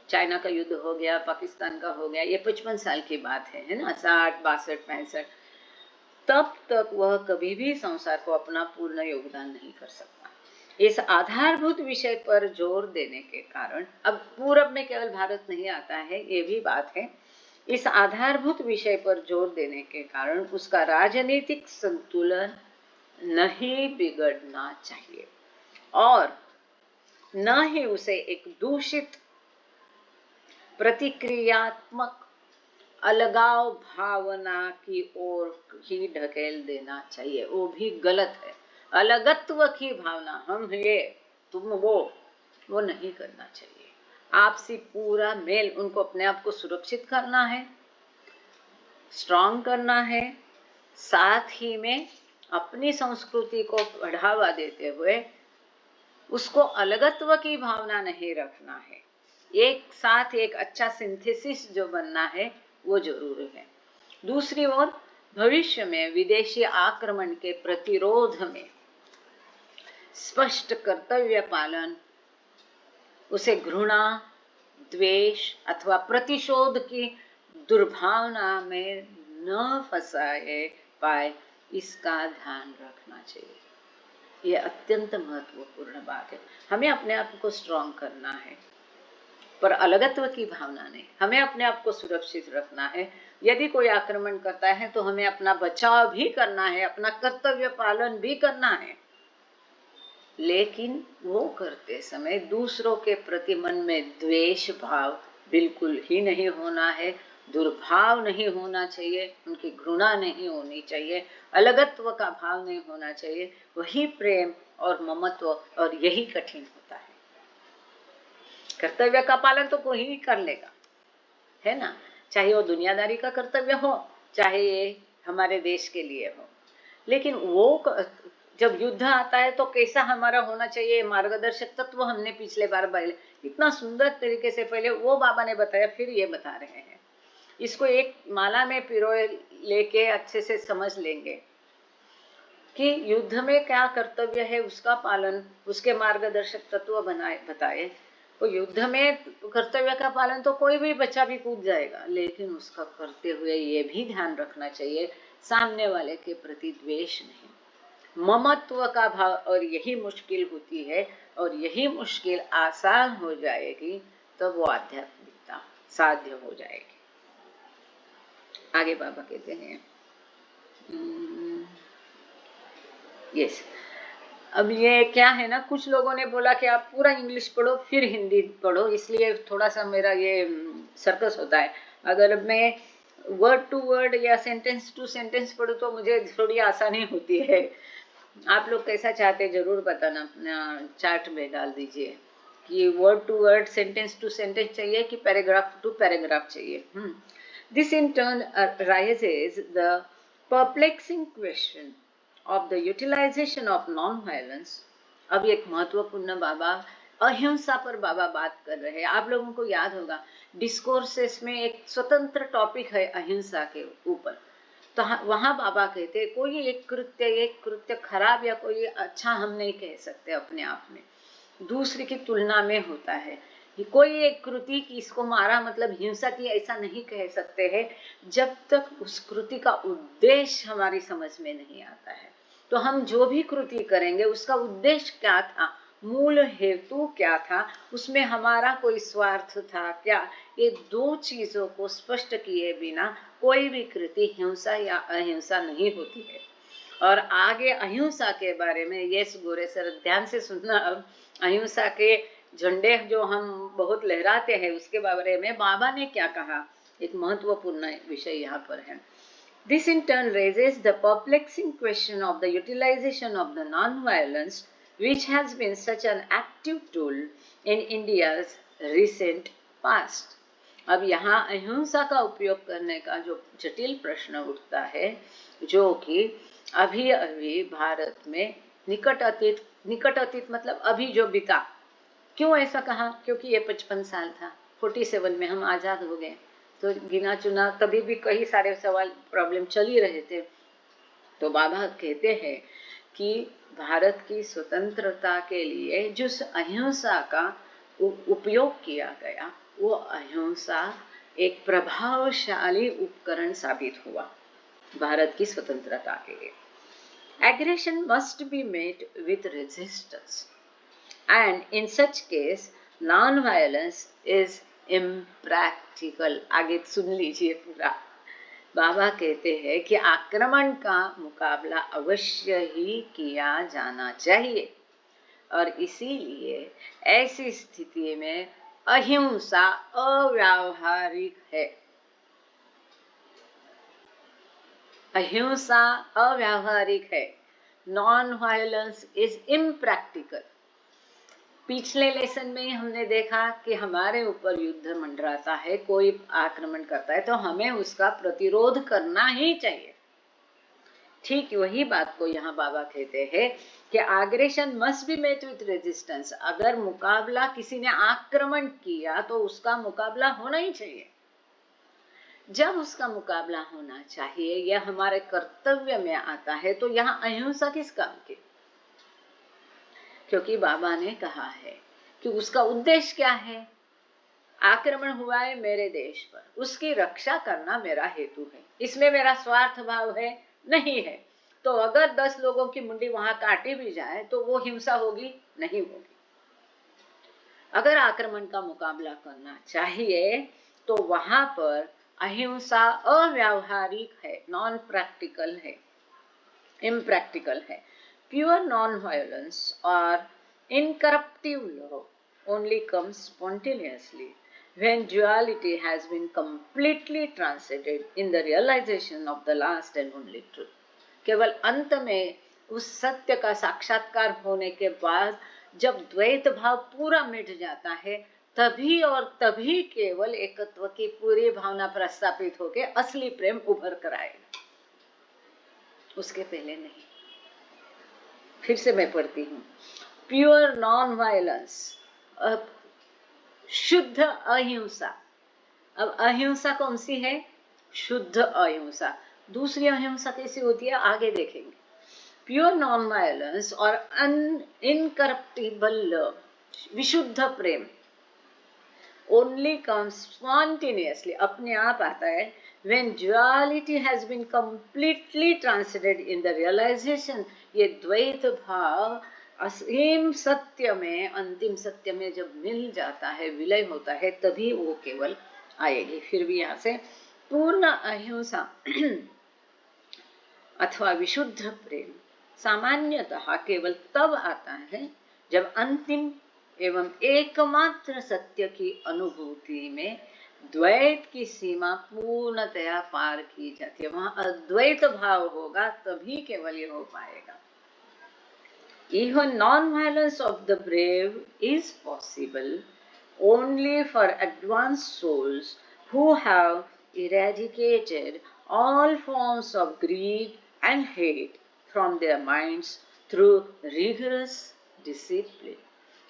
चाइना का युद्ध हो गया, पाकिस्तान का हो गया, ये 55 साल की बात है ना, 60, 62, 65, तब तक वह कभी भी संसार को अपना पूर्ण योगदान नहीं कर सकता। इस आधारभूत विषय पर जोर देने के कारण, अब पूरब में केवल भारत नहीं आता है, ये भी बात है, इस आधारभूत विषय पर जोर देने के कारण उसका राजनीतिक संतुलन नहीं बिगड़ना चाहिए और न ही उसे एक दूषित प्रतिक्रियात्मक अलगाव भावना की ओर ही ढकेल देना चाहिए। वो भी गलत है। अलगत्व की भावना, हम ये तुम वो नहीं करना चाहिए। आपसी पूरा मेल, उनको अपने आप को सुरक्षित करना है, स्ट्रांग करना है, साथ ही में अपनी संस्कृति को बढ़ावा देते हुए उसको अलगत्व की भावना नहीं रखना है। एक साथ एक अच्छा सिंथेसिस जो बनना है वो जरूरी है। दूसरी ओर भविष्य में विदेशी आक्रमण के प्रतिरोध में स्पष्ट कर्तव्य पालन, उसे घृणा, द्वेष अथवा प्रतिशोध की दुर्भावना में न फंसाए पाए, इसका ध्यान रखना चाहिए। यह अत्यंत महत्वपूर्ण बात है। हमें अपने आप को स्ट्रॉन्ग करना है, पर अलगत्व की भावना नहीं। हमें अपने आप को सुरक्षित रखना है। यदि कोई आक्रमण करता है तो हमें अपना बचाव भी करना है, अपना कर्तव्य पालन भी करना है, लेकिन वो करते समय दूसरों के प्रति मन में द्वेष भाव बिल्कुल ही नहीं होना है, दुर्भाव नहीं होना चाहिए, उनकी घृणा नहीं होनी चाहिए, अलगत्व का भाव नहीं होना चाहिए। वही प्रेम और ममत्व, और यही कठिन होता है। कर्तव्य का पालन तो कोई ही कर लेगा, है ना, चाहे वो दुनियादारी का कर्तव्य हो, चाहे ये हमारे देश के लिए हो। लेकिन वो जब युद्ध आता है तो कैसा हमारा होना चाहिए, मार्गदर्शक तत्व हमने पिछले बार पहले इतना सुंदर तरीके से पहले वो बाबा ने बताया, फिर ये बता रहे हैं। इसको एक माला में पिरोए लेके अच्छे से समझ लेंगे कि युद्ध में क्या कर्तव्य है, उसका पालन, उसके मार्गदर्शक तत्व बताए। तो युद्ध में कर्तव्य का पालन तो कोई भी बच्चा भी कूद जाएगा, लेकिन उसका करते हुए ये भी ध्यान रखना चाहिए सामने वाले के प्रति द्वेष नहीं, ममत्व का भाव। और यही मुश्किल होती है, और यही मुश्किल आसान हो जाएगी तो वो आध्यात्मिकता साध्य हो जाएगी। आगे बाबा कहते हैं यस अब ये क्या है ना, कुछ लोगों ने बोला कि आप पूरा इंग्लिश पढ़ो फिर हिंदी पढ़ो, इसलिए थोड़ा सा मेरा ये सर्कस होता है। अगर मैं वर्ड टू वर्ड या सेंटेंस टू सेंटेंस पढ़ूँ तो मुझे थोड़ी आसानी होती है। आप लोग कैसा चाहते जरूर बताना, चार्ट में डाल दीजिए कि word to word, sentence to sentence चाहिए कि पैराग्राफ टू पैराग्राफ चाहिए। This in turn raises the perplexing question of the utilization of non-violence। अब एक महत्वपूर्ण बाबा अहिंसा पर बाबा बात कर रहे हैं। आप लोगों को याद होगा डिस्कोर्सेस में एक स्वतंत्र टॉपिक है अहिंसा के ऊपर, तो वहां बाबा कहते कोई एक कृत्य खराब या कोई अच्छा हम नहीं कह सकते अपने आप में, दूसरे की तुलना में होता है। कोई एक कृति की इसको मारा मतलब हिंसा की ऐसा नहीं कह सकते हैं जब तक उस कृति का उद्देश्य हमारी समझ में नहीं आता है। तो हम जो भी कृति करेंगे उसका उद्देश्य क्या था, मूल हेतु क्या था, उसमें हमारा कोई स्वार्थ था क्या, ये दो चीजों को स्पष्ट किए बिना कोई भी कृति हिंसा या अहिंसा नहीं होती है। और आगे अहिंसा के बारे में, यस गोरे सर ध्यान से सुनना, अब अहिंसा के झंडे जो हम बहुत लहराते हैं उसके बारे में बाबा ने क्या कहा, एक महत्वपूर्ण विषय यहाँ पर है। This in turn raises the perplexing question of the utilization of the non-violence, which has been such an active tool in India's recent past। अब यहाँ अहिंसा का उपयोग करने का जो जटिल प्रश्न उठता है, जो कि अभी अभी भारत में निकट अतीत मतलब अभी जो बीता। क्यों ऐसा कहा, क्योंकि ये 55 साल था, 47 में हम आजाद हो गए, तो गिना चुना तभी भी कई सारे सवाल प्रॉब्लम चल ही रहे थे। तो बाबा कहते हैं कि भारत की स्वतंत्रता के लिए जिस अहिंसा का उपयोग किया गया वो अहिंसा एक प्रभावशाली उपकरण साबित हुआ भारत की स्वतंत्रता के लिए। Aggression must be met with resistance and in such case non-violence is impractical। आगे सुन लीजिए पूरा। बाबा कहते हैं कि आक्रमण का मुकाबला अवश्य ही किया जाना चाहिए, और इसीलिए ऐसी स्थिति में अहिंसा अव्यावहारिक है। अहिंसा अव्यावहारिक है, नॉन वायलेंस इज इम्प्रैक्टिकल। पिछले लेसन में ही हमने देखा कि हमारे ऊपर युद्ध मंडराता है, कोई आक्रमण करता है तो हमें उसका प्रतिरोध करना ही चाहिए। ठीक वही बात को यहाँ बाबा कहते हैं कि aggression must be met with resistance. अगर मुकाबला किसी ने आक्रमण किया तो उसका मुकाबला होना ही चाहिए। जब उसका मुकाबला होना चाहिए यह हमारे कर्तव्य में आता है, तो यहाँ अहिंसा किस काम की? क्योंकि बाबा ने कहा है कि उसका उद्देश्य क्या है, आक्रमण हुआ है मेरे देश पर, उसकी रक्षा करना मेरा हेतु है, इसमें मेरा स्वार्थ भाव है नहीं है। तो अगर 10 लोगों की मुंडी वहां काटी भी जाए तो वो हिंसा होगी नहीं होगी। अगर आक्रमण का मुकाबला करना चाहिए तो वहां पर अहिंसा अव्यावहारिक है, नॉन प्रैक्टिकल है, इम्प्रैक्टिकल है। Pure non-violence or incorruptive love only comes spontaneously when duality has been completely transcended in the realization of the last and only truth। केवल अंत में उस सत्य का साक्षात्कार होने के बाद जब द्वैत भाव पूरा मिट जाता है, तभी और तभी केवल एकत्व की पूरी भावना प्रस्थापित होकर असली प्रेम उभर कर आएगा, उसके पहले नहीं। फिर से मैं पढ़ती हूँ। प्योर नॉन वायलेंस, शुद्ध अहिंसा। अब अहिंसा कौन सी है? शुद्ध अहिंसा। दूसरी अहिंसा कैसी होती है आगे देखेंगे। प्योर नॉन वायलेंस और इनकरप्टिबल लव, विशुद्ध प्रेम, only comes spontaneously, अपने आप आता है, when duality has been completely transcended in the realization, ये द्वैत भाव असीम सत्य में, अंतिम सत्य में जब मिल जाता है, विलय होता है, तभी वो केवल आएगी। फिर भी यहाँ से पूर्ण अहिंसा अथवा विशुद्ध प्रेम सामान्यतः केवल तब आता है जब अंतिम एवं एकमात्र सत्य की अनुभूति में द्वैत की सीमा पूर्णतया पार की जाती है। वहां अद्वैत भाव होगा, तभी केवल ये हो पाएगा। Even non-violence of the brave is possible only for advanced souls who have eradicated all forms of greed and hate from their minds through rigorous discipline.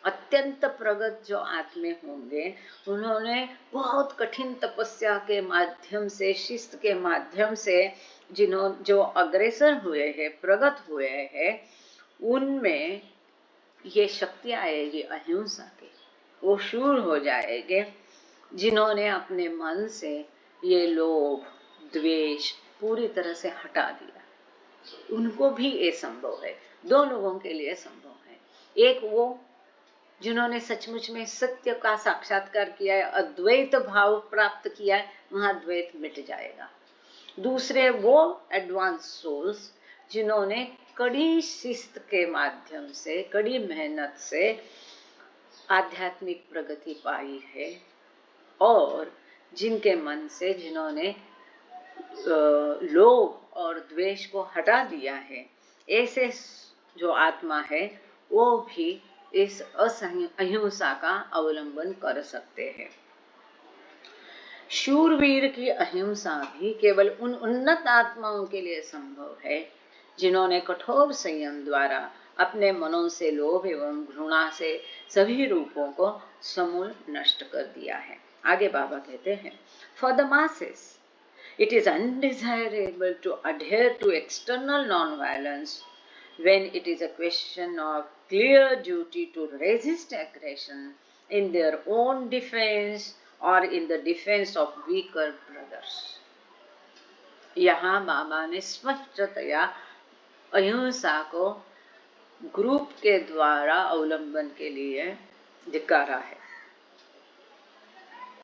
अत्यंत प्रगत जो आत्मे होंगे, उन्होंने बहुत कठिन तपस्या के माध्यम से, शिस्त के माध्यम से जो अग्रसर हुए हैं, प्रगत हुए हैं, उनमें ये शक्ति आएगी अहिंसा की। वो शूर हो जाएंगे जिन्होंने अपने मन से ये लोभ द्वेष पूरी तरह से हटा दिया। उनको भी ये संभव है, दो लोगों के लिए संभव है। एक वो जिन्होंने सचमुच में सत्य का साक्षात्कार किया है, अद्वैत भाव प्राप्त किया है, वहां द्वैत मिट जाएगा। दूसरे वो एडवांस सोल्स जिन्होंने कड़ी शिस्त के माध्यम से, कड़ी मेहनत से आध्यात्मिक प्रगति पाई है, और जिनके मन से जिन्होंने लोभ और द्वेष को हटा दिया है, ऐसे जो आत्मा है वो भी इस अहिंसा का अवलंबन कर सकते हैं। शूरवीर की अहिंसा भी केवल उन उन्नत आत्माओं के लिए संभव है जिन्होंने कठोर संयम द्वारा अपने मनों से लोभ एवं घृणा से सभी रूपों को समूल नष्ट कर दिया है। आगे बाबा कहते हैं, for the masses it is undesirable to adhere to external non-violence when it is a question of clear duty to resist aggression in their own defense or in the defense of weaker brothers. यहाँ बाबा ने स्पष्टतया अहिंसा को ग्रुप के द्वारा अवलंबन के लिए धिक्कारा है।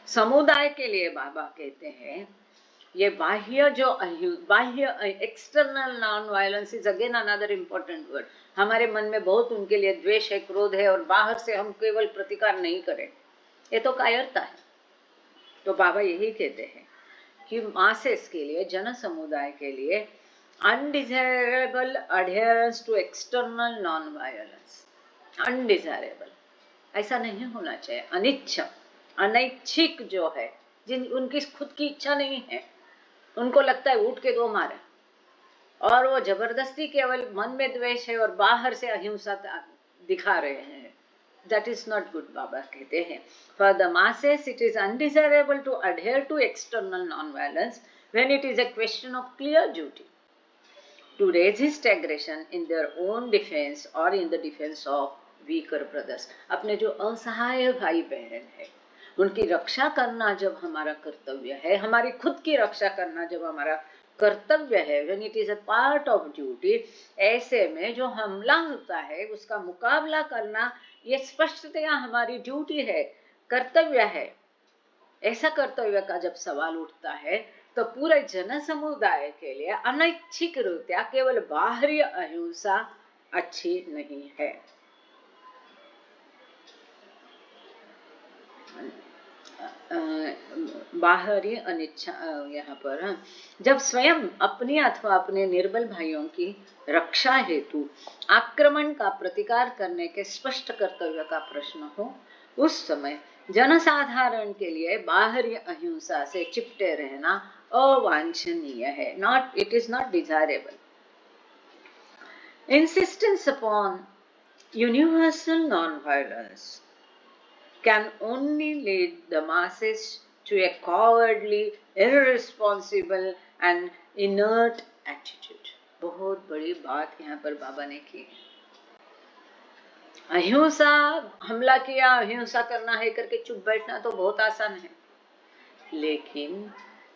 समुदाय के लिए बाबा कहते हैं, ये बाह्य external non violence is again another important word. हमारे मन में बहुत उनके लिए द्वेष है, क्रोध है, और बाहर से हम केवल प्रतिकार नहीं करें, ये तो कायरता है। तो बाबा यही कहते हैं कि मासेस के लिए, जन समुदाय के लिए undesirable adherence to external non violence, undesirable ऐसा नहीं होना चाहिए। अनिच्छा, अनैच्छिक जो है, जिन उनकी खुद की इच्छा नहीं है, उनको लगता है उठ के दो मारे, और वो जबरदस्ती केवल मन में द्वेष है और बाहर से अहिंसा दिखा रहे हैं, that is not good. बाबा कहते हैं, for the masses it is undesirable to adhere to external non-violence when it is a question of clear duty to resist aggression in their own defense or in the defense of weaker brothers. अपने जो असहाय भाई बहन है उनकी रक्षा करना जब हमारा कर्तव्य है, हमारी खुद की रक्षा करना जब हमारा कर्तव्य है, when it is a part of duty, ऐसे में जो हमला होता है उसका मुकाबला करना ये स्पष्टतया हमारी ड्यूटी है, कर्तव्य है। ऐसा कर्तव्य का जब सवाल उठता है तो पूरे जन समुदाय के लिए अनैच्छिक रूपया केवल बाहरी अहिंसा अच्छी नहीं है। बाहरी अनिच्छा यहाँ पर जब स्वयं अपनी अथवा अपने निर्बल भाइयों की रक्षा हेतु आक्रमण का प्रतिकार करने के स्पष्ट कर्तव्य का प्रश्न हो, उस समय जनसाधारण के लिए बाहरी अहिंसा से चिपटे रहना अवांछनीय है। It is not desirable. Insistence upon universal non-violence can only lead the masses to a cowardly, irresponsible and inert attitude. बहुत बड़ी बात यहाँ पर बाबा ने की है। अहिंसा, हमला किया, अहिंसा करना है करके चुप बैठना तो बहुत आसान है, लेकिन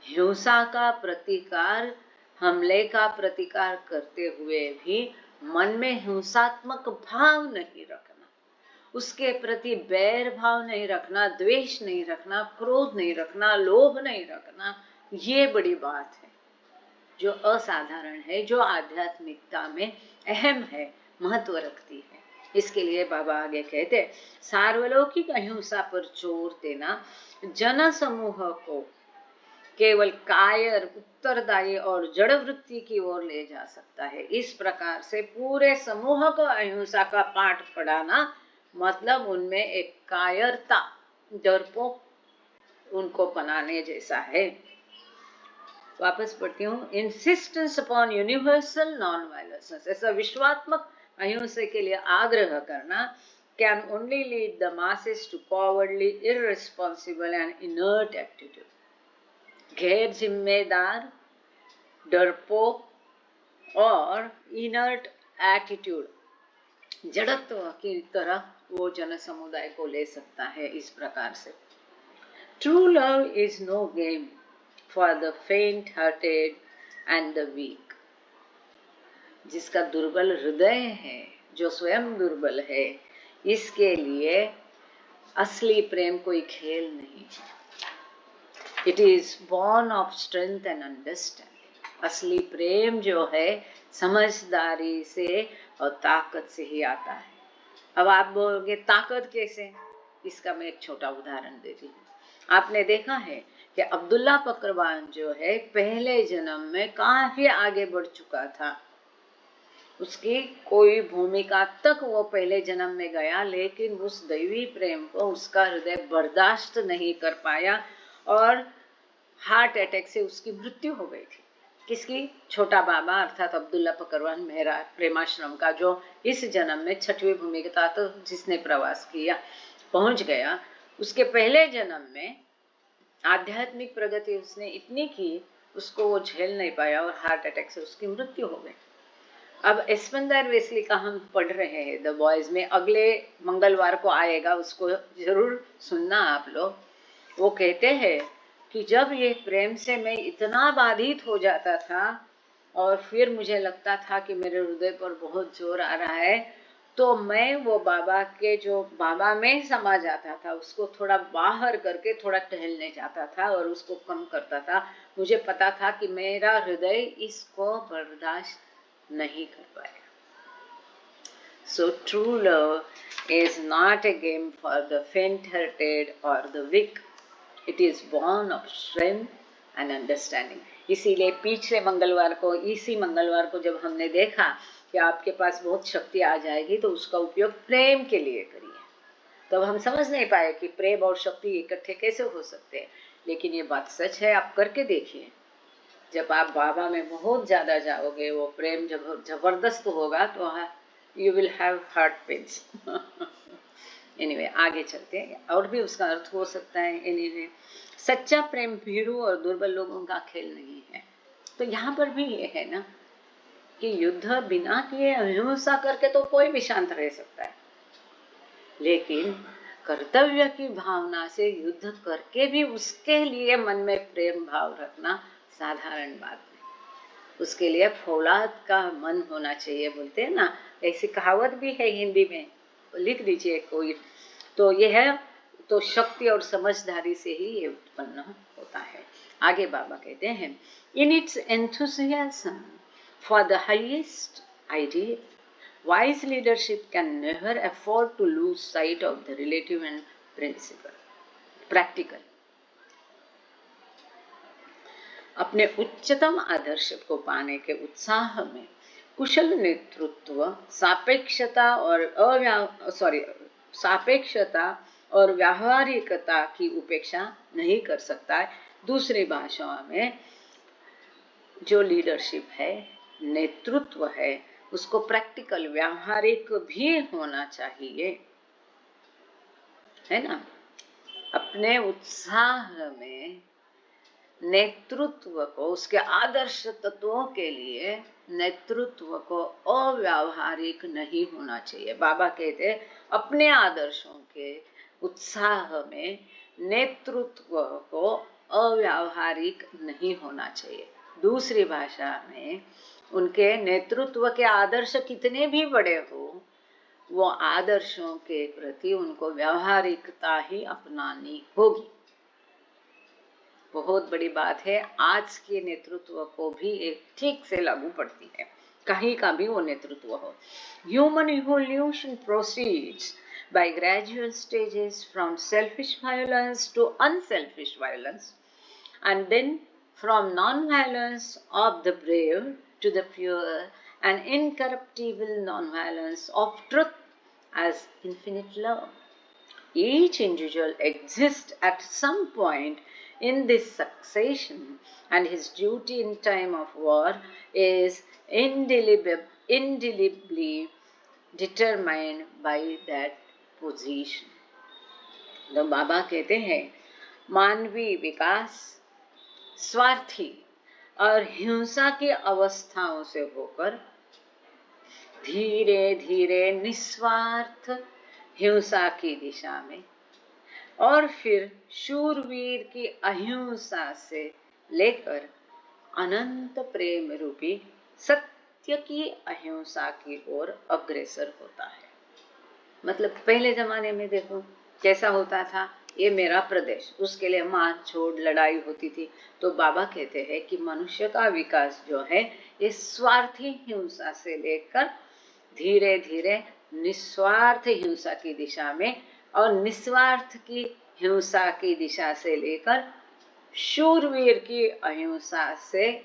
हिंसा का प्रतिकार, हमले का प्रतिकार करते हुए भी मन में हिंसात्मक भाव नहीं रखना, उसके प्रति बैर भाव नहीं रखना, द्वेष नहीं रखना, क्रोध नहीं रखना, लोभ नहीं रखना, ये बड़ी बात है जो असाधारण है, जो आध्यात्मिकता में अहम है, महत्व रखती है। इसके लिए बाबा आगे कहते, सार्वलौकिक अहिंसा पर जोर देना जन समूह को केवल कायर, उत्तरदायी और जड़ वृत्ति की ओर ले जा सकता है। इस प्रकार से पूरे समूह को अहिंसा का पाठ पढ़ाना मतलब उनमें एक कायरता, डरपोक उनको बनाने जैसा है। वापस पढ़ती हूँ, insistence upon universal non violence, ऐसा विश्वात्मक अहिंसा के लिए आग्रह करना can only lead the masses to cowardly, irresponsible and inert attitude. गैर जिम्मेदार, डरपोक और इनर्ट एटीट्यूड, जड़त्व की तरह वो जन समुदाय को ले सकता है। इस प्रकार से true love is no game for the faint hearted and the weak. जिसका दुर्बल हृदय है, जो स्वयं दुर्बल है, इसके लिए असली प्रेम कोई खेल नहीं है। It is born of strength and understanding. असली प्रेम जो है समझदारी से और ताकत से ही आता है। अब आप बोलोगे ताकत कैसे? इसका मैं एक छोटा उदाहरण देती हूँ। आपने देखा है कि अब्दुल्ला पकरवान जो है पहले जन्म में काफी आगे बढ़ चुका था, उसकी कोई भूमिका तक वो पहले जन्म में गया, लेकिन उस दैवी प्रेम को उसका हृदय बर्दाश्त नहीं कर पाया और हार्ट अटैक से उसकी मृत्यु हो गई थी। किसकी? छोटा बाबा अर्थात अब्दुल्ला पकरवान मेहरा प्रेमाश्रम का, जो इस जन्म में 6वीं भूमिका तो जिसने प्रवास किया पहुंच गया। उसके पहले जन्म में आध्यात्मिक प्रगति उसने इतनी की, उसको वो झेल नहीं पाया और हार्ट अटैक से उसकी मृत्यु हो गई। अब एस्पेंदर वेस्ली का हम पढ़ रहे हैं द बॉयज में, अगले मंगलवार को आएगा, उसको जरूर सुनना आप लोग। वो कहते हैं कि जब ये प्रेम से मैं इतना बाधित हो जाता था और फिर मुझे लगता था कि मेरे हृदय पर बहुत जोर आ रहा है, तो मैं वो बाबा के, जो बाबा में समा जाता था, उसको थोड़ा बाहर करके थोड़ा टहलने जाता था और उसको कम करता था। मुझे पता था कि मेरा हृदय इसको बर्दाश्त नहीं कर पाएगा। So true love is not a game for the faint-hearted or the weak. It is born of strength and understanding. इसीलिए पिछले मंगलवार को, इसी मंगलवार को जब हमने देखा कि आपके पास बहुत शक्ति आ जाएगी तो उसका उपयोग प्रेम के लिए करिए, तब हम समझ नहीं पाए कि प्रेम और शक्ति इकट्ठे कैसे हो सकते हैं। लेकिन ये बात सच है, आप करके देखिए। जब आप बाबा में बहुत ज्यादा जाओगे, वो प्रेम जब जबरदस्त होगा तो you will have heart pains. Anyway आगे चलते हैं, और भी उसका अर्थ हो सकता है। एनीवे सच्चा प्रेम भीड़ों और दुर्बल लोगों का खेल नहीं है। तो यहाँ पर भी ये है ना कि युद्ध बिना किए, अहिंसा करके तो कोई भी शांत रह सकता है, लेकिन कर्तव्य की भावना से युद्ध करके भी उसके लिए मन में प्रेम भाव रखना साधारण बात नहीं। उसके लिए फौलाद का मन होना चाहिए, बोलते हैं ना, ऐसी कहावत भी है हिंदी में, लिख दीजिए कोई। तो ये है, तो शक्ति और समझदारी से ही ये उत्पन्न होता है। आगे बाबा कहते हैं, in its enthusiasm for the highest ideal, wise leadership can never afford to lose sight of the relative and principle. Practical. अपने उच्चतम आदर्श को पाने के उत्साह में कुशल नेतृत्व सापेक्षता और व्यावहारिकता की उपेक्षा नहीं कर सकता है। दूसरी भाषाओं में जो लीडरशिप है, नेतृत्व है, उसको प्रैक्टिकल व्यावहारिक भी होना चाहिए, है ना। अपने उत्साह में नेतृत्व को, उसके आदर्श तत्वों के लिए नेतृत्व को अव्यावहारिक नहीं होना चाहिए। बाबा कहते अपने आदर्शों के उत्साह में नेतृत्व को अव्यावहारिक नहीं होना चाहिए। दूसरी भाषा में उनके नेतृत्व के आदर्श कितने भी बड़े हो, वो आदर्शों के प्रति उनको व्यावहारिकता ही अपनानी होगी। बहुत बड़ी बात है, आज के नेतृत्व को भी एक ठीक से लागू पड़ती है, कहीं का भी वो नेतृत्व हो। Human evolution proceeds by gradual stages from selfish violence to unselfish violence, and then from non-violence of the brave to the pure and incorruptible non-violence of truth as infinite love. Each individual exists at some point in this succession, and his duty in time of war is indelibly determined by that position. तो बाबा कहते हैं मानवीय विकास स्वार्थी और हिंसा की अवस्थाओं से होकर धीरे धीरे निस्वार्थ हिंसा की दिशा में, और फिर शूरवीर की अहिंसा से लेकर अनंत प्रेम रूपी सत्य की अहिंसा की ओर अग्रसर होता है। मतलब पहले जमाने में देखो कैसा होता था, ये मेरा प्रदेश, उसके लिए मार छोड़ लड़ाई होती थी। तो बाबा कहते हैं कि मनुष्य का विकास जो है ये स्वार्थी हिंसा से लेकर धीरे धीरे निस्वार्थ हिंसा की दिशा में, और निस्वार्थ की हिंसा की दिशा से लेकर शूरवीर की अहिंसा से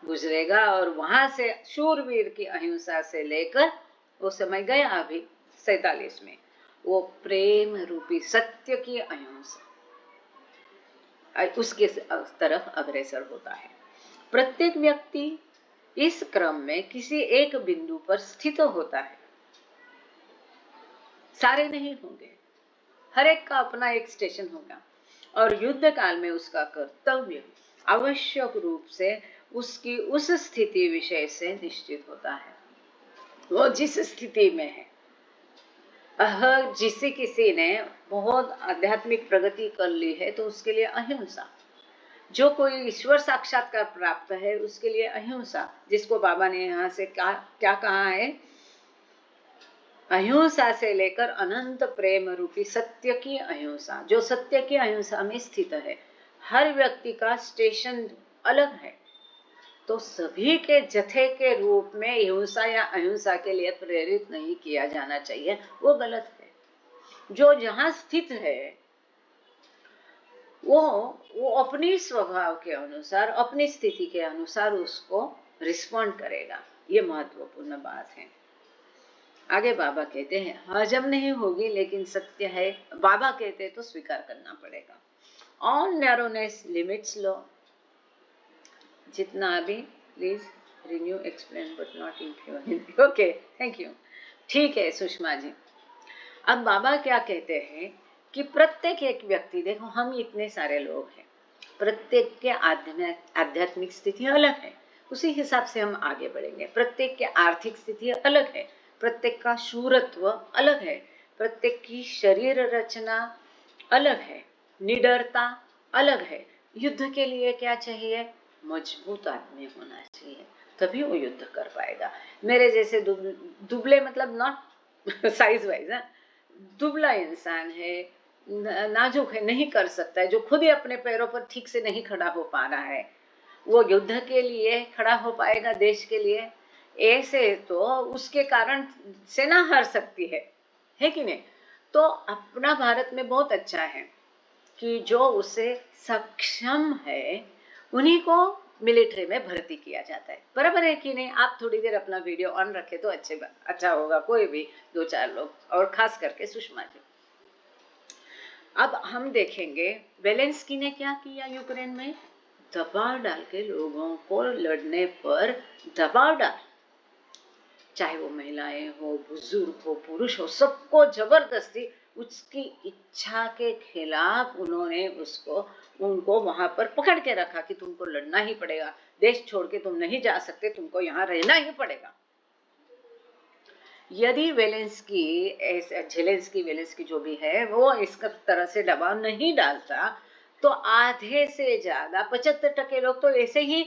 गुजरेगा, और वहां से शूरवीर की अहिंसा से लेकर वो समय गया अभी 47 में, वो प्रेम रूपी सत्य की अहिंसा उसके तरफ अग्रसर होता है। प्रत्येक व्यक्ति इस क्रम में किसी एक बिंदु पर स्थित होता है, सारे नहीं होंगे, हर एक का अपना एक स्टेशन होगा, और युद्ध काल में उसका कर्तव्य आवश्यक रूप से उसकी उस स्थिति विषय से निश्चित होता है, वो जिस स्थिति में है। जिसे किसी ने बहुत आध्यात्मिक प्रगति कर ली है तो उसके लिए अहिंसा, जो कोई ईश्वर साक्षात्कार प्राप्त है उसके लिए अहिंसा, जिसको बाबा ने यहाँ से क्या कहा है, अहिंसा से लेकर अनंत प्रेम रूपी सत्य की अहिंसा, जो सत्य की अहिंसा में स्थित है। हर व्यक्ति का स्टेशन अलग है, तो सभी के जथे के रूप में हिंसा या अहिंसा के लिए प्रेरित नहीं किया जाना चाहिए, वो गलत है। जो जहां स्थित है वो अपनी स्वभाव के अनुसार, अपनी स्थिति के अनुसार उसको रिस्पॉन्ड करेगा, ये महत्वपूर्ण बात है। आगे बाबा कहते हैं हजम नहीं होगी लेकिन सत्य है, बाबा कहते हैं तो स्वीकार करना पड़ेगा। ऑन नैरोनेस लिमिट्स लॉ, जितना अभी please renew explain but not in pure Hindi. Okay, thank you. ठीक है सुषमा जी। अब बाबा क्या कहते हैं कि प्रत्येक एक व्यक्ति, देखो हम इतने सारे लोग हैं, प्रत्येक के आध्यात्मिक स्थिति अलग है, उसी हिसाब से हम आगे बढ़ेंगे। प्रत्येक की आर्थिक स्थिति अलग है, प्रत्येक का शूरत्व अलग है, प्रत्येक की शरीर रचना अलग है, निडरता अलग है। युद्ध के लिए क्या चाहिए, मजबूत आदमी होना चाहिए, तभी वो युद्ध कर पाएगा। मेरे जैसे दुबले, मतलब नॉट साइज वाइज, दुबला इंसान है, नाजुक है, नहीं कर सकता है, जो खुद ही अपने पैरों पर ठीक से नहीं खड़ा हो पा रहा है, वो युद्ध के लिए खड़ा हो पाएगा देश के लिए? ऐसे तो उसके कारण सेना हार सकती है कि नहीं? तो अपना भारत में बहुत अच्छा है कि जो उसे सक्षम है उन्हीं को मिलिट्री में भर्ती किया जाता है, बराबर है कि नहीं? आप थोड़ी देर अपना वीडियो ऑन रखे तो अच्छा होगा, कोई भी 2-4 लोग, और खास करके सुषमा जी। अब हम देखेंगे वेलेंस्की ने क्या किया यूक्रेन में, दबाव डाल के लोगों को लड़ने पर दबाव डाल, चाहे वो महिलाएं हो, बुजुर्ग हो, पुरुष हो, सबको जबरदस्ती उसकी इच्छा के खिलाफ उन्होंने उनको वहां पर पकड़ के रखा कि तुमको लड़ना ही पड़ेगा, देश छोड़ के तुम नहीं जा सकते, तुमको यहाँ रहना ही पड़ेगा। यदि जेलेंस्की जो भी है वो इस तरह से दबाव नहीं डालता तो आधे से ज्यादा 75% लोग तो ऐसे ही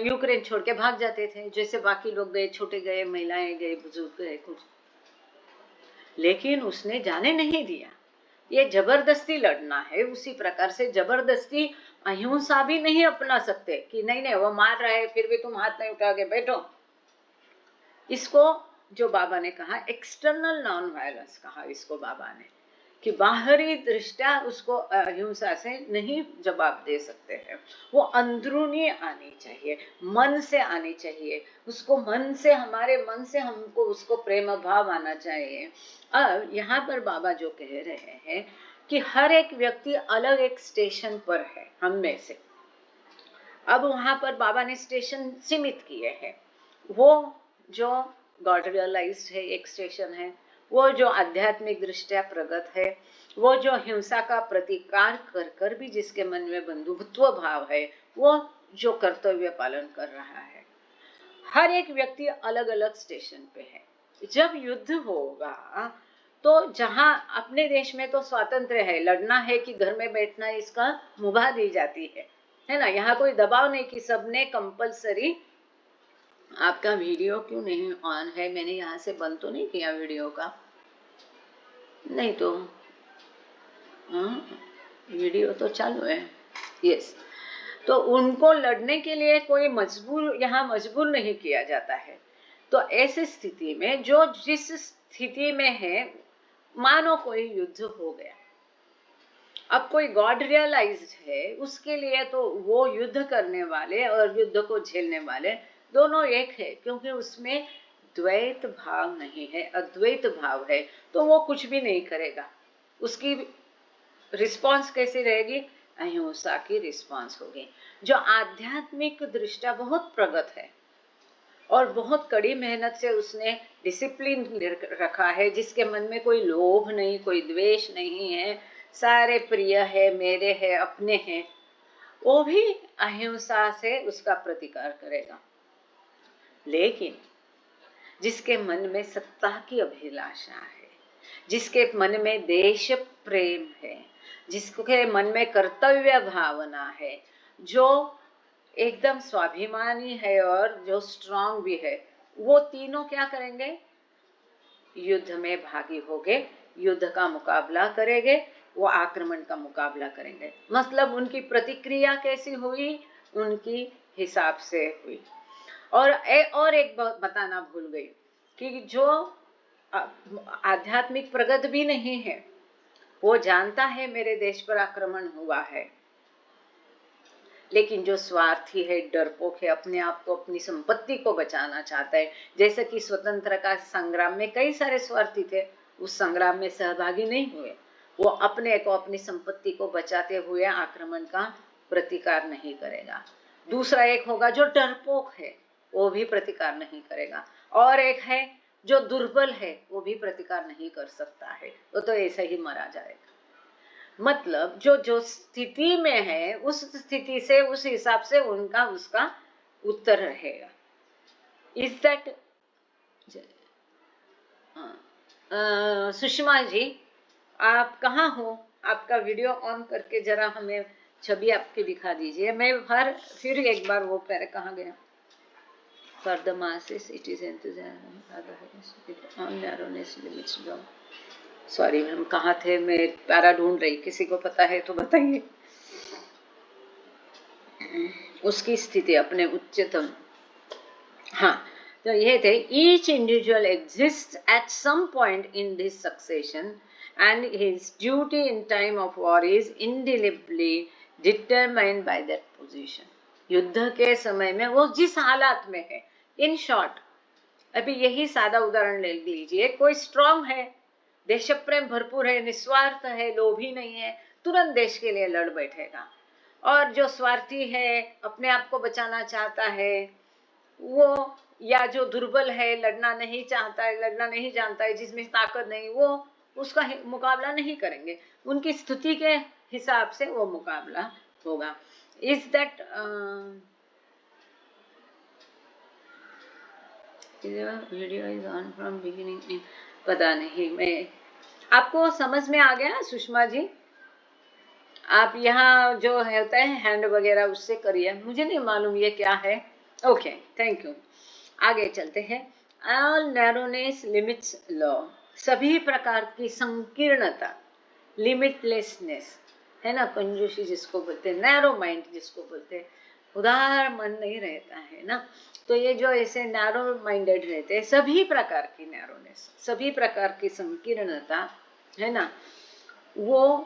यूक्रेन छोड़ के भाग जाते थे, जैसे बाकी लोग गए, छोटे गए, महिलाएं गए, बुजुर्ग गए कुछ। लेकिन उसने जाने नहीं दिया। ये जबरदस्ती लड़ना है, उसी प्रकार से जबरदस्ती अहिंसा भी नहीं अपना सकते कि नहीं वो मार रहा है फिर भी तुम हाथ नहीं उठा के बैठो। इसको जो बाबा ने कहा एक्सटर्नल नॉन वायलेंस कहा इसको बाबा ने, कि बाहरी दृष्टया उसको अहिंसा से नहीं जवाब दे सकते हैं, वो अंदरूनी आनी चाहिए, मन से आनी चाहिए, उसको मन से, हमारे मन से हमको उसको प्रेम भाव आना चाहिए। अब यहाँ पर बाबा जो कह रहे हैं कि हर एक व्यक्ति अलग एक स्टेशन पर है हम में से। अब वहां पर बाबा ने स्टेशन सीमित किए हैं, वो जो गॉड रियलाइज्ड है एक स्टेशन है, वो जो आध्यात्मिक दृष्टया प्रगत है, वो जो हिंसा का प्रतिकार कर कर भी जिसके मन में बंधुत्व भाव है, वो जो कर्तव्य पालन कर रहा है। हर एक व्यक्ति अलग अलग स्टेशन पे है। जब युद्ध होगा तो जहां अपने देश में तो स्वातंत्र्य है, लड़ना है कि घर में बैठना, इसका मुभा दी जाती है ना, यहाँ कोई दबाव नहीं कि सबने कंपलसरी। आपका वीडियो क्यों नहीं ऑन है? मैंने यहाँ से बंद तो नहीं किया वीडियो का, नहीं तो वीडियो तो चालू है। यस, तो उनको लड़ने के लिए कोई यहाँ मजबूर नहीं किया जाता है। तो ऐसी स्थिति में जो जिस स्थिति में है, मानो कोई युद्ध हो गया, अब कोई गॉड रियलाइज्ड है, उसके लिए तो वो युद्ध करने वाले और युद्ध को झेलने वाले दोनों एक है, क्योंकि उसमें द्वैत भाव नहीं है, अद्वैत भाव है, तो वो कुछ भी नहीं करेगा। उसकी रिस्पॉन्स कैसी रहेगी? अहिंसा की रिस्पॉन्स होगी। जो आध्यात्मिक दृष्टया बहुत प्रगत है और बहुत कड़ी मेहनत से उसने डिसिप्लिन रखा है, जिसके मन में कोई लोभ नहीं, कोई द्वेष नहीं है, सारे प्रिय है, मेरे है, अपने हैं, वो भी अहिंसा से उसका प्रतिकार करेगा। लेकिन जिसके मन में सत्ता की अभिलाषा है, जिसके मन में देश प्रेम है, जिसके मन में कर्तव्य भावना है, जो एकदम स्वाभिमानी है और जो स्ट्रांग भी है, वो तीनों क्या करेंगे? युद्ध में भागी होंगे, युद्ध का मुकाबला करेंगे, वो आक्रमण का मुकाबला करेंगे। मतलब उनकी प्रतिक्रिया कैसी हुई? उनकी हिसाब से हुई। और एक बात बताना भूल गई कि जो आध्यात्मिक प्रगत भी नहीं है, वो जानता है मेरे देश पर आक्रमण हुआ है, लेकिन जो स्वार्थी है, डरपोक है, अपने आप को, अपनी संपत्ति को बचाना चाहता है, जैसे कि स्वतंत्रता संग्राम में कई सारे स्वार्थी थे, उस संग्राम में सहभागी नहीं हुए, वो अपने को, अपनी संपत्ति को बचाते हुए आक्रमण का प्रतिकार नहीं करेगा। दूसरा एक होगा जो डरपोक है, वो भी प्रतिकार नहीं करेगा, और एक है जो दुर्बल है, वो भी प्रतिकार नहीं कर सकता है, वो तो ऐसे ही मरा जाएगा। मतलब जो स्थिति में है, उस स्थिति से, उस हिसाब से उनका उसका उत्तर रहेगा। इज दैट सुषमा जी, आप कहाँ हो? आपका वीडियो ऑन करके जरा हमें छवि आपकी दिखा दीजिए। मैं फिर एक बार वो पैर कहाँ गया? For the masses, it is enthusiasm. On narrowness limits down. Sorry, हम कहाँ थे? मैं पैरा ढूंढ रही, किसी को पता है तो बताइए। उसकी स्थिति अपने उच्चतम, हाँ, तो ये थे, each individual exists at some point in this succession and his duty in time of war is indelibly determined by that position. युद्ध के समय में वो जिस हालात में है, इन शॉर्ट, अभी यही सादा उदाहरण ले लीजिए, कोई स्ट्रांग है, देश प्रेम भरपूर है, निस्वार्थ है, लोभी नहीं है, तुरंत देश के लिए लड़ बैठेगा। और जो स्वार्थी है, अपने आप को बचाना चाहता है, वो या जो दुर्बल है, लड़ना नहीं चाहता है, लड़ना नहीं जानता है, जिसमें ताकत नहीं, वो उसका मुकाबला नहीं करेंगे, उनकी स्थिति के हिसाब से वो मुकाबला होगा। Is that video is on from beginning? पता नहीं, मैं आपको समझ में आ गया सुषमा जी? आप यहाँ जो होता है हैंड वगैरह उससे करिए, मुझे नहीं मालूम ये क्या है। Okay, thank you. आगे चलते हैं। ऑल नैरोनेस लिमिट्स लॉ, सभी प्रकार की संकीर्णता, लिमिटलेसनेस है ना, कंजूसी जिसको बोलते हैं, नैरो माइंड जिसको बोलते हैं, उदार मन नहीं रहता है ना। तो ये जो ऐसे नैरो माइंडेड रहते हैं, सभी प्रकार की नैरोनेस, सभी प्रकार की संकीर्णता है ना, वो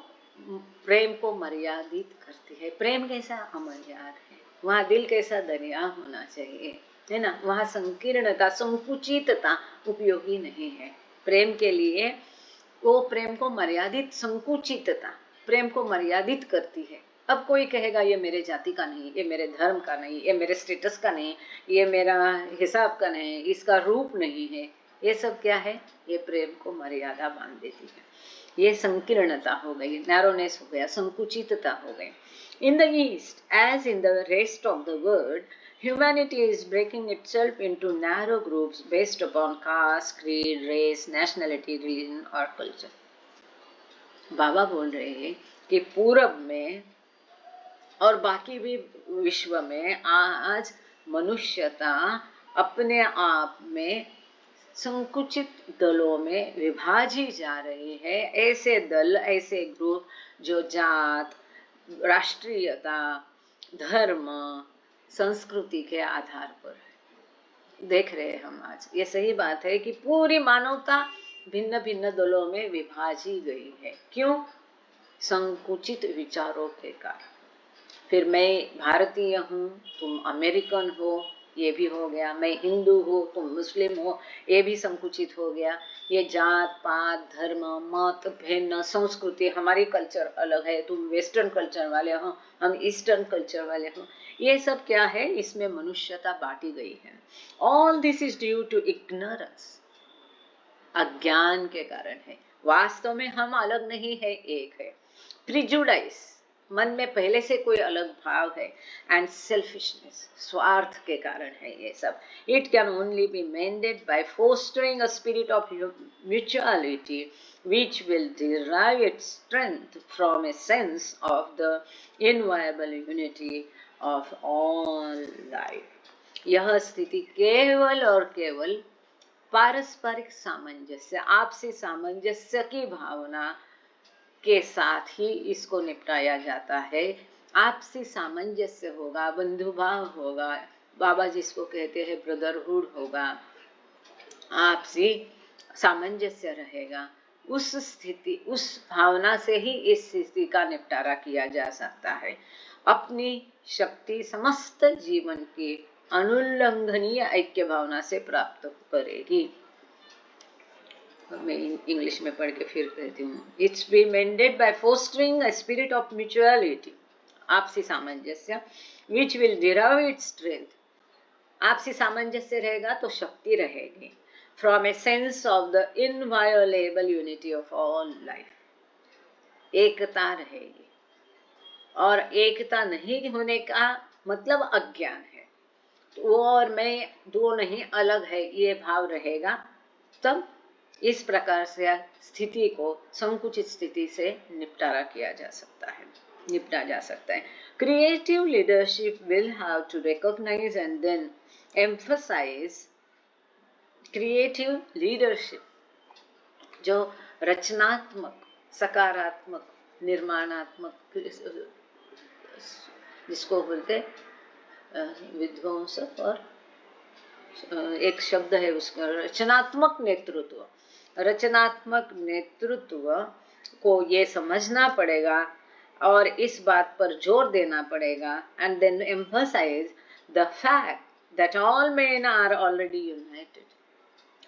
प्रेम को मर्यादित करती है। प्रेम कैसा अमर्याद है, वहाँ दिल कैसा दरिया होना चाहिए है ना, वहाँ संकीर्णता, संकुचितता उपयोगी नहीं है प्रेम के लिए। वो प्रेम को मर्यादित, संकुचितता प्रेम को मर्यादित करती है। अब कोई कहेगा ये मेरे जाति का नहीं, ये मेरे धर्म का नहीं, ये मेरे स्टेटस का नहीं, ये मेरा हिसाब का नहीं, इसका रूप नहीं है, ये सब क्या है? ये प्रेम को मर्यादा बांध देती है। ये संकीर्णता हो गई, नैरोनेस हो गया, संकुचितता हो गई। In the East, as in the rest of the world, humanity is breaking itself into narrow groups based upon caste, creed, race, nationality, religion or culture. बाबा बोल रहे हैं कि पूरब में और बाकी भी विश्व में आज मनुष्यता अपने आप में संकुचित दलों में विभाजी जा रही है। ऐसे दल, ऐसे ग्रुप जो जात, राष्ट्रीयता, धर्म, संस्कृति के आधार पर है। देख रहे हैं हम आज, ये सही बात है कि पूरी मानवता भिन्न भिन्न दलों में विभाजी गई है। क्यों? संकुचित विचारों के कारण। फिर मैं भारतीय हूँ, तुम अमेरिकन हो, ये भी हो गया। मैं हिंदू हूँ, तुम मुस्लिम हो, ये भी संकुचित हो गया। ये जात पात, धर्म, मत भिन्न, संस्कृति, हमारी कल्चर अलग है, तुम वेस्टर्न कल्चर वाले हो, हम ईस्टर्न कल्चर वाले हो, ये सब क्या है? इसमें मनुष्यता बांटी गई है। All this is due to ignorance, अज्ञान के कारण है। वास्तव में हम अलग नहीं है, एक है। प्रिजुडाइस, मन में पहले से कोई अलग भाव है, एंड सेल्फिशनेस, स्वार्थ के कारण है ये सब। It can only be mended by fostering a spirit of mutuality which will derive its strength from a sense of the inviolable unity of all life. यह स्थिति केवल और केवल पारस्परिक सामंजस्य, आपसी सामंजस्य की भावना के साथ ही इसको निपटाया जाता है। आपसी सामंजस्य होगा, बंधुभाव होगा, बाबा जिसको कहते हैं ब्रदरहुड होगा, आपसी सामंजस्य रहेगा। उस स्थिति, उस भावना से ही इस स्थिति का निपटारा किया जा सकता है। अपनी शक्ति समस्त जीवन की अनुल्लंघनीय ऐक्य भावना से प्राप्त करेगी। मैं इंग्लिश में पढ़ के फिर कहती हूँ। It's be mended by fostering a spirit of mutuality, आपसी सामंजस्य, which will derive its strength, आपसी सामंजस्य रहेगा तो शक्ति रहेगी। From a sense of the inviolable unity of all life, एकता रहेगी। और एकता नहीं होने का मतलब अज्ञान है। तो वो और मैं दो नहीं, अलग है, ये भाव रहेगा, तब इस प्रकार से स्थिति को, संकुचित स्थिति से निपटारा किया जा सकता है, निपटा जा सकता है। Creative leadership will have to recognise and then emphasise, creative leadership जो रचनात्मक, सकारात्मक, निर्माणात्मक, जिसको बोलते विध्वंसक, और एक शब्द है उसका, रचनात्मक नेतृत्व। रचनात्मक नेतृत्व को ये समझना पड़ेगा और इस बात पर जोर देना पड़ेगा, and then emphasise the fact that all men are already united.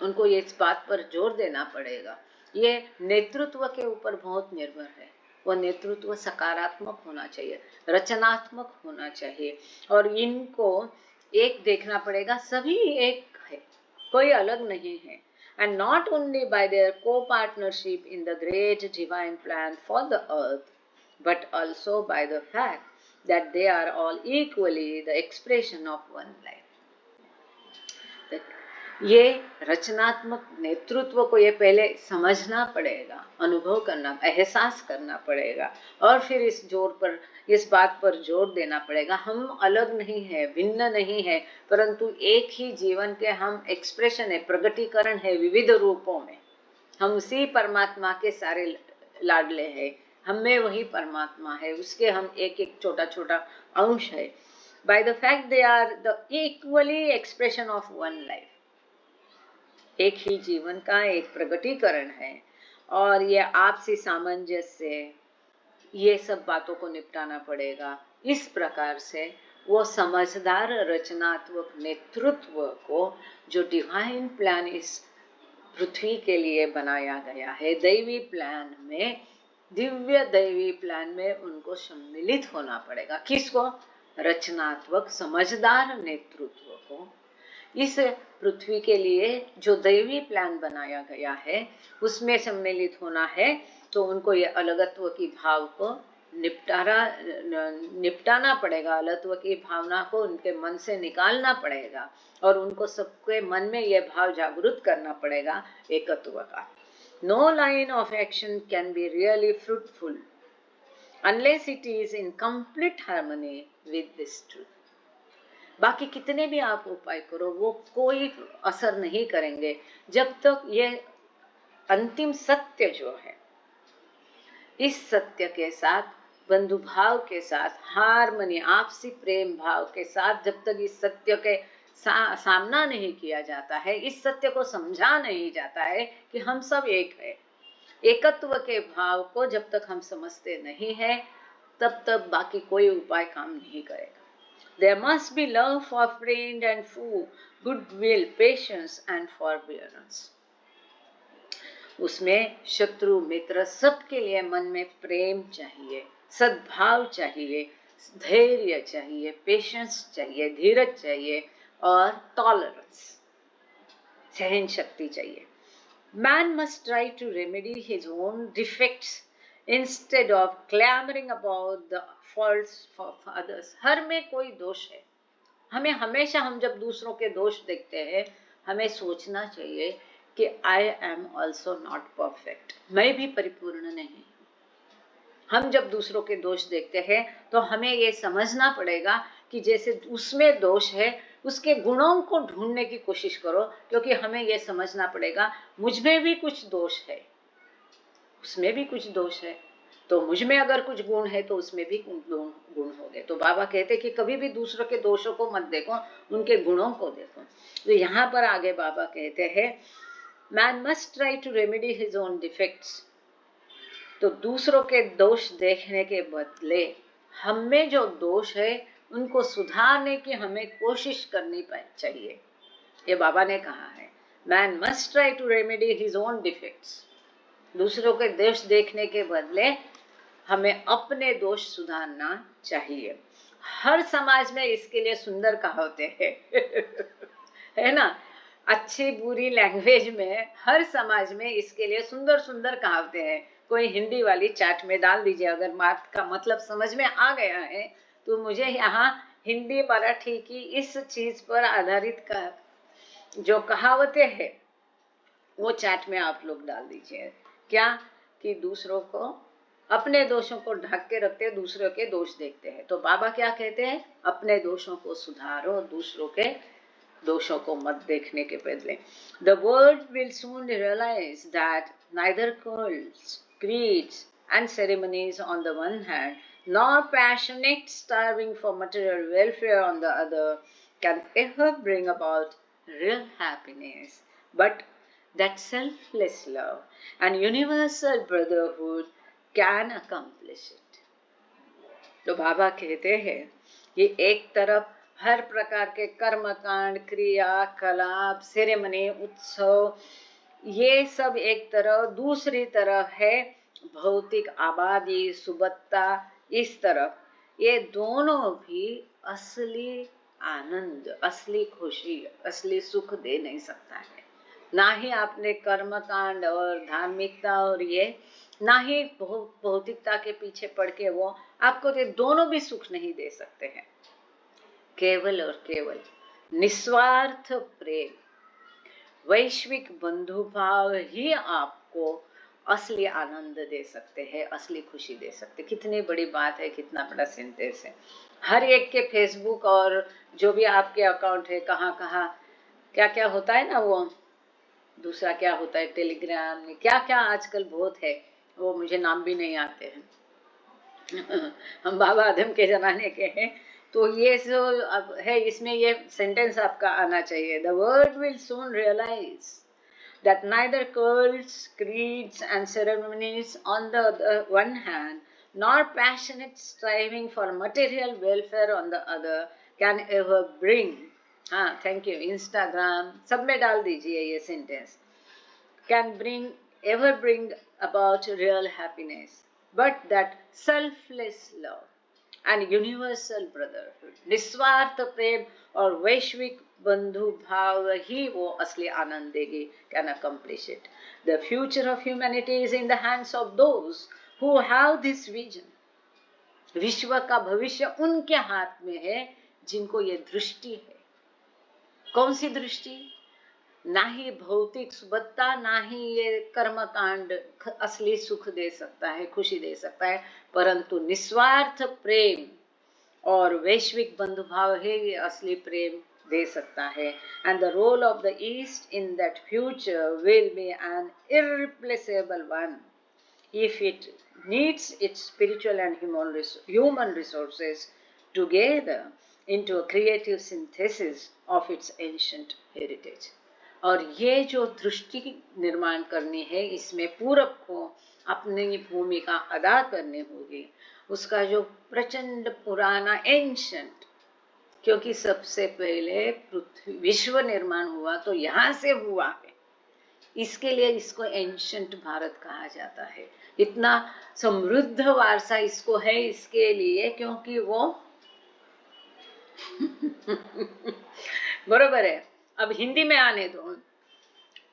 उनको ये इस बात पर जोर देना पड़ेगा। ये नेतृत्व के ऊपर बहुत निर्भर है। वह नेतृत्व सकारात्मक होना चाहिए, रचनात्मक होना चाहिए, और इनको एक देखना पड़ेगा, सभी एक कोई अलग नहीं है. And not only by their co-partnership in the great divine plan for the earth, but also by the fact that they are all equally the expression of one life. ये रचनात्मक नेतृत्व को ये पहले समझना पड़ेगा, अनुभव करना, एहसास करना पड़ेगा, और फिर इस बात पर जोर देना पड़ेगा. हम अलग नहीं है, भिन्न नहीं है, परंतु एक ही जीवन के हम एक्सप्रेशन है, प्रगटीकरण है विविध रूपों में. हम उसी परमात्मा के सारे लाडले हैं, हम में वही परमात्मा है, उसके हम एक एक छोटा छोटा अंश है. By the fact they are the equally expression of one life. एक ही जीवन का एक प्रगटीकरण है, और ये आपसी सामंजस्य से ये सब बातों को निपटाना पड़ेगा. इस प्रकार से वो समझदार रचनात्मक नेतृत्व को जो डिवाइन प्लान इस पृथ्वी के लिए बनाया गया है, दैवी प्लान में, दिव्य दैवी प्लान में उनको सम्मिलित होना पड़ेगा. किसको? रचनात्मक समझदार नेतृत्व को. इस पृथ्वी के लिए जो दैवी प्लान बनाया गया है उसमें सम्मिलित होना है, तो उनको ये अलगत्व की भाव को निपटाना पड़ेगा, अलगत्व की भावना को उनके मन से निकालना पड़ेगा, और उनको सबके मन में ये भाव जागृत करना पड़ेगा एकत्व का. No line of action can be really fruitful unless it is in complete harmony with this truth. बाकी कितने भी आप उपाय करो वो कोई असर नहीं करेंगे जब तक ये अंतिम सत्य जो है, इस सत्य के साथ, बंधु भाव के साथ, हार्मनी, आपसी प्रेम भाव के साथ, जब तक इस सत्य के सामना नहीं किया जाता है, इस सत्य को समझा नहीं जाता है कि हम सब एक है, एकत्व के भाव को जब तक हम समझते नहीं है, तब तक बाकी कोई उपाय काम नहीं करेगा. There must be love for friend and foe, goodwill, patience and forbearance. उसमें शत्रु मित्र सबके लिए मन में प्रेम चाहिए, सद्भाव चाहिए, धैर्य चाहिए, पेशेंस चाहिए, धीरज चाहिए, और टॉलरेंस, सहन शक्ति चाहिए. Man must try to remedy his own defects instead of clamoring about the faults of others. हर में कोई दोष है. हमें हमेशा, हम जब दूसरों के दोष देखते हैं, हमें सोचना चाहिए कि I am also not perfect. मैं भी परिपूर्ण नहीं. हम जब दूसरों के दोष देखते हैं तो हमें ये समझना पड़ेगा कि जैसे उसमें दोष है, उसके गुणों को ढूंढने की कोशिश करो, क्योंकि हमें ये समझना पड़ेगा मुझ में भी कुछ दोष है, उसमें भी कुछ दोष है, तो मुझ में अगर कुछ गुण है तो उसमें भी गुण होंगे. तो बाबा कहते कि कभी भी दूसरों के दोषों को मत देखो, उनके गुणों को देखो. तो यहाँ पर आगे बाबा कहते हैं man must try to remedy his own defects. तो दूसरों के दोष देखने के बदले हम में जो दोष है उनको सुधारने की हमें कोशिश करनी चाहिए. ये बाबा ने कहा है man must try to remedy his own defects. दूसरों के दोष देखने के बदले हमें अपने दोष सुधारना चाहिए. हर समाज में इसके लिए सुंदर कहावतें हैं है ना. अच्छी बुरी लैंग्वेज में हर समाज में इसके लिए सुंदर सुंदर कहावतें हैं. कोई हिंदी वाली चाट में डाल दीजिए, अगर बात का मतलब समझ में आ गया है तो मुझे यहाँ हिंदी मराठी की इस चीज पर आधारित का जो कहावतें हैं वो चाट में आप लोग डाल दीजिए. क्या कि दूसरों को, अपने दोषों को ढक के रखते, दूसरों के दोष देखते हैं. तो बाबा क्या कहते हैं, अपने दोषों को सुधारो, दूसरों के दोषों को मत देखने के बदले. The world will soon realize that neither cults, creeds and ceremonies on the one hand, nor passionate starving for material welfare on the other can ever bring about real happiness, but that selfless love and universal brotherhood can accomplish it. तो बाबा कहते हैं ये एक तरफ हर प्रकार के कर्मकांड, क्रिया, कलाप, सेरेमनी, उत्सव, ये सब एक तरफ, दूसरी तरफ है भौतिक आबादी, सुबत्ता. इस तरफ ये दोनों भी असली आनंद, असली खुशी, असली सुख दे नहीं सकता है। ना ही आपने कर्म कांड और धार्मिकता और ये, ना ही भौतिकता के पीछे पड़ के वो आपको ये दोनों भी सुख नहीं दे सकते हैं। केवल और केवल निस्वार्थ प्रेम, वैश्विक बंधु भाव ही आपको असली आनंद दे सकते हैं, असली खुशी दे सकते। कितनी बड़ी बात है, कितना बड़ा सेंटेंस है। हर एक के फेसबुक और जो भी आपके अकाउंट है, कहाँ कहाँ क्या क्या होता है ना, वो दूसरा क्या होता है, टेलीग्राम में क्या क्या आजकल बहुत है, वो मुझे नाम भी नहीं आते हैं। हम बाबा आदम के जमाने के हैं, तो ये जो अब है इसमें ये सेंटेंस आपका आना चाहिए, the world will soon realise that neither cults, creeds, and ceremonies on the one hand, nor passionate striving for material welfare on the other, can ever bring, हाँ thank you, Instagram सब में डाल दीजिए ये sentence, can ever bring about real happiness, but that selfless love and universal brotherhood, निस्वार्थ प्रेम और वैश्विक बंधु भाव ही वो असली आनंद देगी, can accomplish it. The future of humanity is in the hands of those who have this vision. विश्व का भविष्य उनके हाथ में है जिनको ये दृष्टि है। कौन सी दृष्टि? ना ही भौतिक सुबत्ता, ना ही ये कर्म कांड असली सुख दे सकता है, खुशी दे सकता है, परंतु निस्वार्थ प्रेम और वैश्विक बंधुभाव है ये असली प्रेम दे सकता है। And the role of the East in that future will be an irreplaceable one if it needs its spiritual and human resources together into a creative synthesis of its ancient heritage. और ये जो दृष्टि निर्माण करनी है, इसमें पूरब को अपनी भूमिका अदा करनी होगी, उसका जो प्रचंड पुराना एंशंट, क्योंकि सबसे पहले पृथ्वी विश्व निर्माण हुआ तो यहाँ से हुआ है, इसके लिए इसको एंशंट भारत कहा जाता है। इतना समृद्ध वारसा इसको है इसके लिए क्योंकि वो बरोबर है। अब हिंदी में आने दो,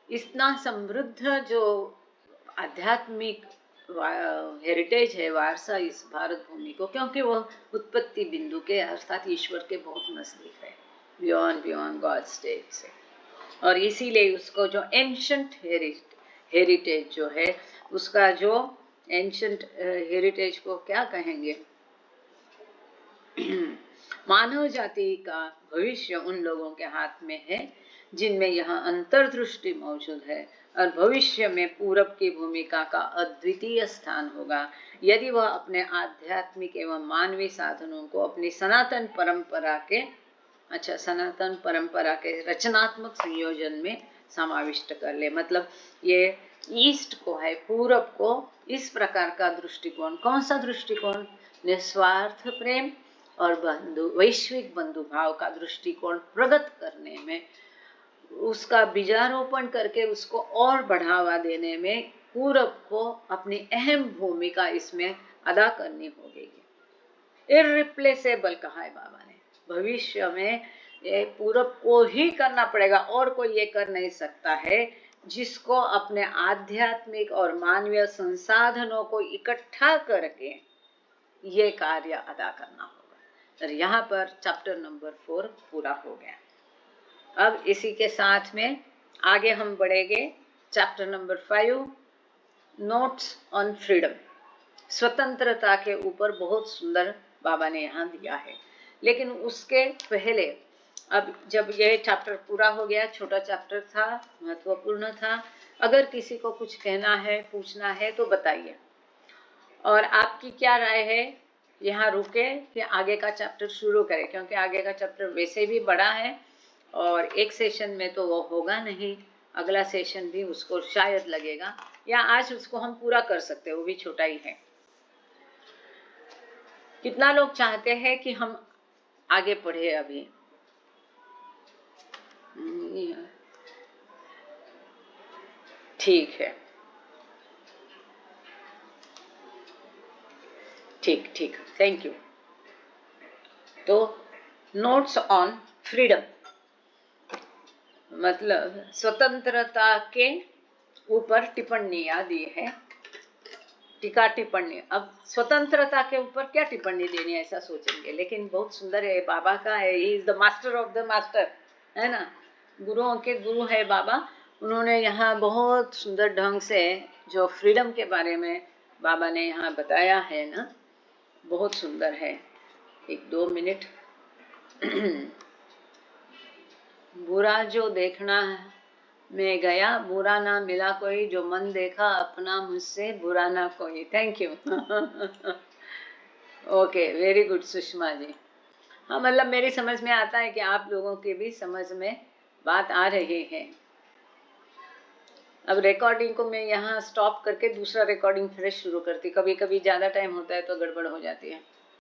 इतना समृद्ध जो आध्यात्मिक हेरिटेज है, वारसा इस भारत भूमि को, क्योंकि वो उत्पत्ति बिंदु के अर्थात ईश्वर के बहुत नजदीक है, बियॉन्ड गॉड स्टेट से, और इसीलिए उसको जो एंशंट हेरिटेज जो है, उसका जो एंशंट हेरिटेज को क्या कहेंगे, मानव जाति का भविष्य उन लोगों के हाथ में है जिनमें यह अंतर्दृष्टि मौजूद है, और भविष्य में पूरब की भूमिका का अद्वितीय स्थान होगा यदि वह अपने आध्यात्मिक एवं मानवीय साधनों को अपनी सनातन परंपरा के रचनात्मक संयोजन में समाविष्ट कर ले। मतलब ये ईस्ट को है, पूरब को इस प्रकार का दृष्टिकोण, कौन सा दृष्टिकोण? निस्वार्थ प्रेम और वैश्विक बंधुभाव का दृष्टिकोण प्रगत करने में, उसका बीजारोपण करके उसको और बढ़ावा देने में पूरब को अपनी अहम भूमिका इसमें अदा करनी होगी। इररिप्लेसेबल कहा है बाबा ने, भविष्य में ये पूरब को ही करना पड़ेगा, और कोई ये कर नहीं सकता है, जिसको अपने आध्यात्मिक और मानवीय संसाधनों को इकट्ठा करके ये कार्य अदा करना होगा। और यहाँ पर चैप्टर नंबर 4 पूरा हो गया। अब इसी के साथ में आगे हम बढ़ेंगे chapter number 5, notes on freedom. स्वतंत्रता के ऊपर बहुत सुंदर बाबा ने यहाँ दिया है, लेकिन उसके पहले अब जब यह चैप्टर पूरा हो गया, छोटा चैप्टर था, महत्वपूर्ण था, अगर किसी को कुछ कहना है, पूछना है तो बताइए, और आपकी क्या राय है, यहाँ रुके कि आगे का चैप्टर शुरू करें, क्योंकि आगे का चैप्टर वैसे भी बड़ा है और एक सेशन में तो वो होगा नहीं, अगला सेशन भी उसको शायद लगेगा, या आज उसको हम पूरा कर सकते हैं, वो भी छोटा ही है। कितना लोग चाहते हैं कि हम आगे पढ़े? अभी ठीक है, ठीक, थैंक यू। तो नोट्स ऑन फ्रीडम, मतलब स्वतंत्रता के ऊपर टिप्पणियां दी है, टीका टिप्पणी। अब स्वतंत्रता के ऊपर क्या टिप्पणी देनी है ऐसा सोचेंगे, लेकिन बहुत सुंदर है बाबा का है, he is the master of the master, है ना, गुरुओं के गुरु है बाबा। उन्होंने यहाँ बहुत सुंदर ढंग से जो फ्रीडम के बारे में बाबा ने यहाँ बताया है ना, बहुत सुंदर है। 1-2 मिनट। बुरा जो देखना मैं गया, बुरा ना मिला कोई, जो मन देखा अपना मुझसे बुरा ना कोई। Thank you. Okay, very good Sushma ji. हाँ, मतलब मेरी समझ में आता है कि आप लोगों के भी समझ में बात आ रही है। अब रिकॉर्डिंग को मैं यहाँ स्टॉप करके दूसरा रिकॉर्डिंग फिर शुरू करती, कभी कभी ज़्यादा टाइम होता है तो गड़बड़ हो जाती है।